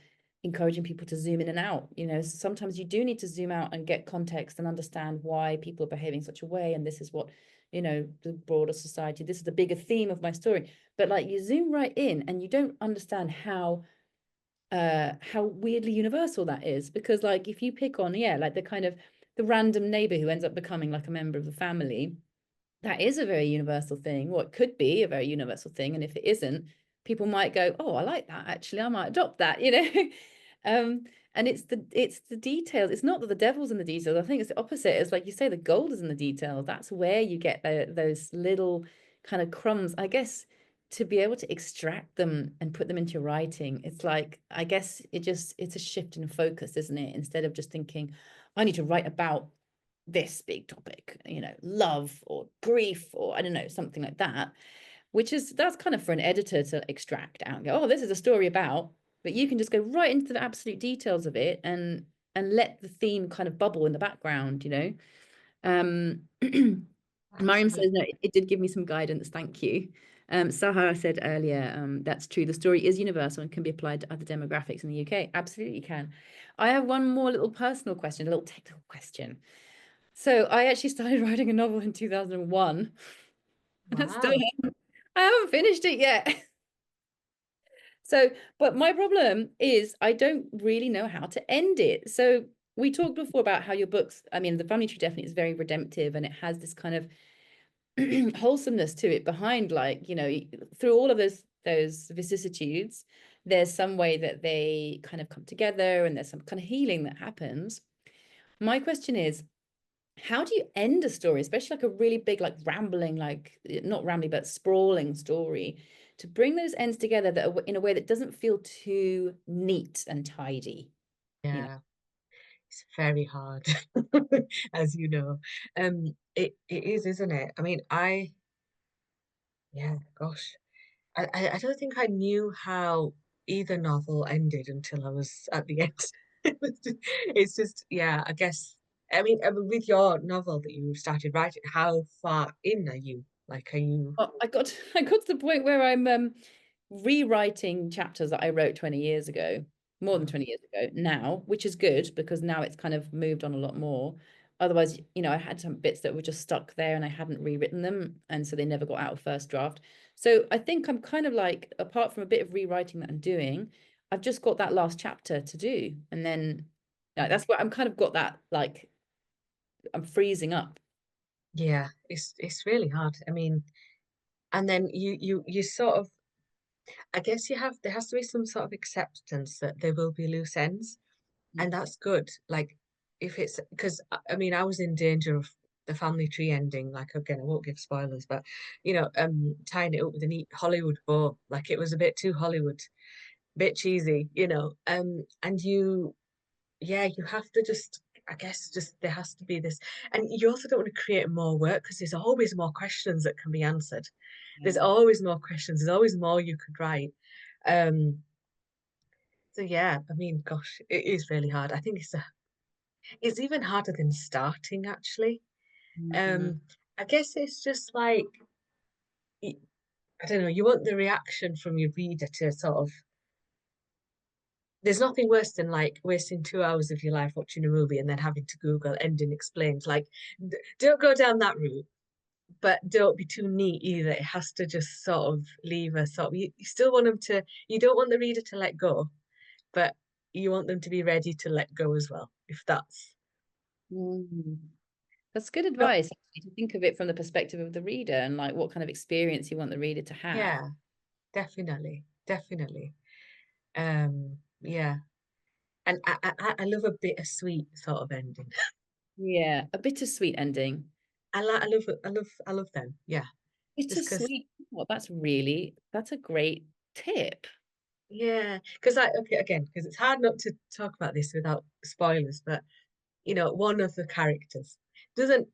encouraging people to zoom in and out. So sometimes you do need to zoom out and get context and understand why people are behaving such a way. And this is what, the broader society, this is the bigger theme of my story. But like you zoom right in and you don't understand how weirdly universal that is, because like if you pick on, yeah, like the kind of the random neighbor who ends up becoming like a member of the family, that is a very universal thing, or it could be a very universal thing. And if it isn't, people might go, oh, I like that, actually I might adopt that. um and it's the details. It's not that the devil's in the details. I think it's the opposite. It's like you say, the gold is in the details. That's where you get those little kind of crumbs, I guess, to be able to extract them and put them into your writing. It's like, I guess it's a shift in focus, isn't it? Instead of just thinking, I need to write about this big topic, love or grief or I don't know, something like that, that's kind of for an editor to extract out and go, oh, this is a story about, but you can just go right into the absolute details of it and let the theme kind of bubble in the background. Um, Mariam says, no, Absolutely. it did give me some guidance. Thank you. Sahar said earlier, that's true. The story is universal and can be applied to other demographics in the UK. Absolutely can. I have one more little personal question, a little technical question. So I actually started writing a novel in 2001, and Wow. I haven't finished it yet. So, but my problem is I don't really know how to end it. So we talked before about how your books, I mean, The Family Tree definitely is very redemptive and it has this kind of wholesomeness to it behind, like, through all of those vicissitudes, there's some way that they kind of come together and there's some kind of healing that happens. My question is, how do you end a story, especially like a really big, like rambling, like not rambling, but sprawling story, to bring those ends together that are in a way that doesn't feel too neat and tidy? Yeah, it's very hard, as you know. It is, isn't it? I mean, yeah, gosh. I don't think I knew how either novel ended until I was at the end. It's just, yeah, I guess. I mean, with your novel that you started writing, how far in are you? Like, are you? Well, I got to the point where I'm rewriting chapters that I wrote 20 years ago, more than uh, 20 years ago now, which is good because now it's kind of moved on a lot more. Otherwise, I had some bits that were just stuck there and I hadn't rewritten them. And so they never got out of first draft. So I think I'm kind of like, apart from a bit of rewriting that I'm doing, I've just got that last chapter to do. And then that's what I'm kind of got that, like, I'm freezing up. Yeah, it's really hard. I mean, and then you sort of, I guess there has to be some sort of acceptance that there will be loose ends, and that's good. Like, if it's because I mean, I was in danger of the family tree ending. Like, again, I won't give spoilers, but tying it up with a neat Hollywood bow. Like, it was a bit too Hollywood, bit cheesy, and yeah, you have to just, I guess, just there has to be this, and you also don't want to create more work because there's always more questions that can be answered. There's Yeah. always more questions. There's always more you could write. Um, so yeah, I mean, gosh, it is really hard. I think it's even harder than starting actually. Mhm. Um, I guess it's just like I don't know. You want the reaction from your reader to sort of. There's nothing worse than like wasting 2 hours of your life watching a movie and then having to Google ending explained. Like, don't go down that route, but don't be too neat either. It has to just sort of leave a sort of. You still want them to. You don't want the reader to let go, but you want them to be ready to let go as well. If that's Mm. That's good not, advice, actually, to think of it from the perspective of the reader and like what kind of experience you want the reader to have. yeah, definitely, definitely. Yeah, and I love a bittersweet sort of ending. Yeah, a bittersweet ending. I love them. Yeah, just because. Bittersweet. Well, that's a great tip. Yeah, because I okay again because it's hard not to talk about this without spoilers, but one of the characters doesn't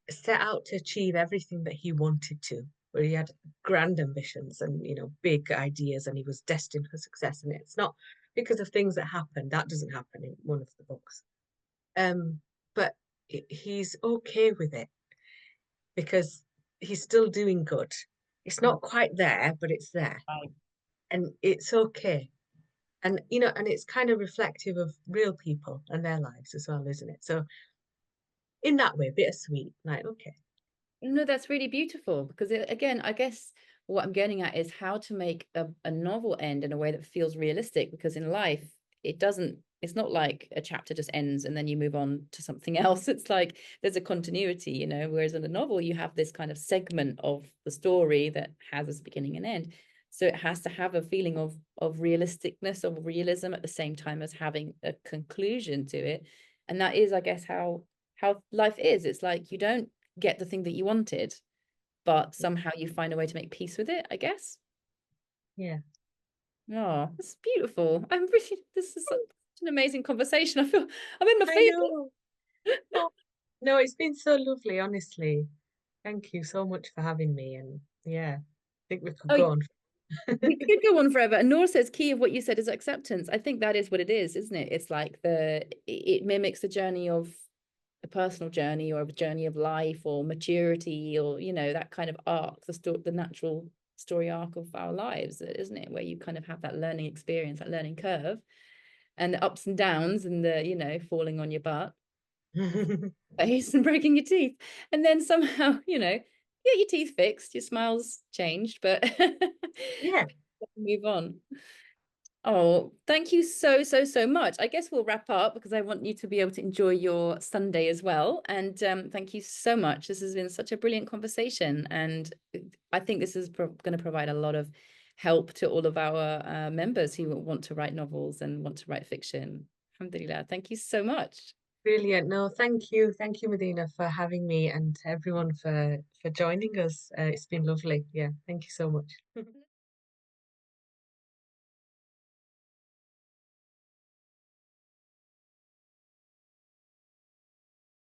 set out to achieve everything that he wanted to, where he had grand ambitions and big ideas, and he was destined for success. And it's not because of things that happened. That doesn't happen in one of the books. Um, but he's okay with it because he's still doing good. It's not quite there, but it's there, Right. and it's okay. And it's kind of reflective of real people and their lives as well, isn't it? So in that way, bittersweet, like, okay. No, that's really beautiful because again, I guess what I'm getting at is how to make a novel end in a way that feels realistic because in life, it's not like a chapter just ends and then you move on to something else. It's like there's a continuity, whereas in a novel, you have this kind of segment of the story that has its beginning and end. So it has to have a feeling of realisticness, of realism at the same time as having a conclusion to it. And that is, I guess, how life is. It's like you don't get the thing that you wanted, but somehow you find a way to make peace with it, I guess. Yeah, Oh, that's beautiful. This is such an amazing conversation. I'm in my I feelings. know. Oh, no, it's been so lovely, honestly. Thank you so much for having me. And yeah, I think we could Oh, go on. we could go on forever. And Nora says key of what you said is acceptance. I think that is what it is, isn't it? It's like it mimics the journey of a personal journey or a journey of life or maturity or that kind of arc, the natural story arc of our lives, isn't it? Where you kind of have that learning experience, that learning curve, and the ups and downs and the falling on your butt face and breaking your teeth, and then somehow get your teeth fixed, your smile's changed, but Yeah, move on. Oh, thank you so, so, so much. I guess we'll wrap up because I want you to be able to enjoy your Sunday as well. And thank you so much. This has been such a brilliant conversation. And I think this is going to provide a lot of help to all of our members who want to write novels and want to write fiction. Alhamdulillah. Thank you so much. brilliant. No, thank you. Thank you, Medina, for having me and everyone for joining us. It's been lovely. Yeah, thank you so much.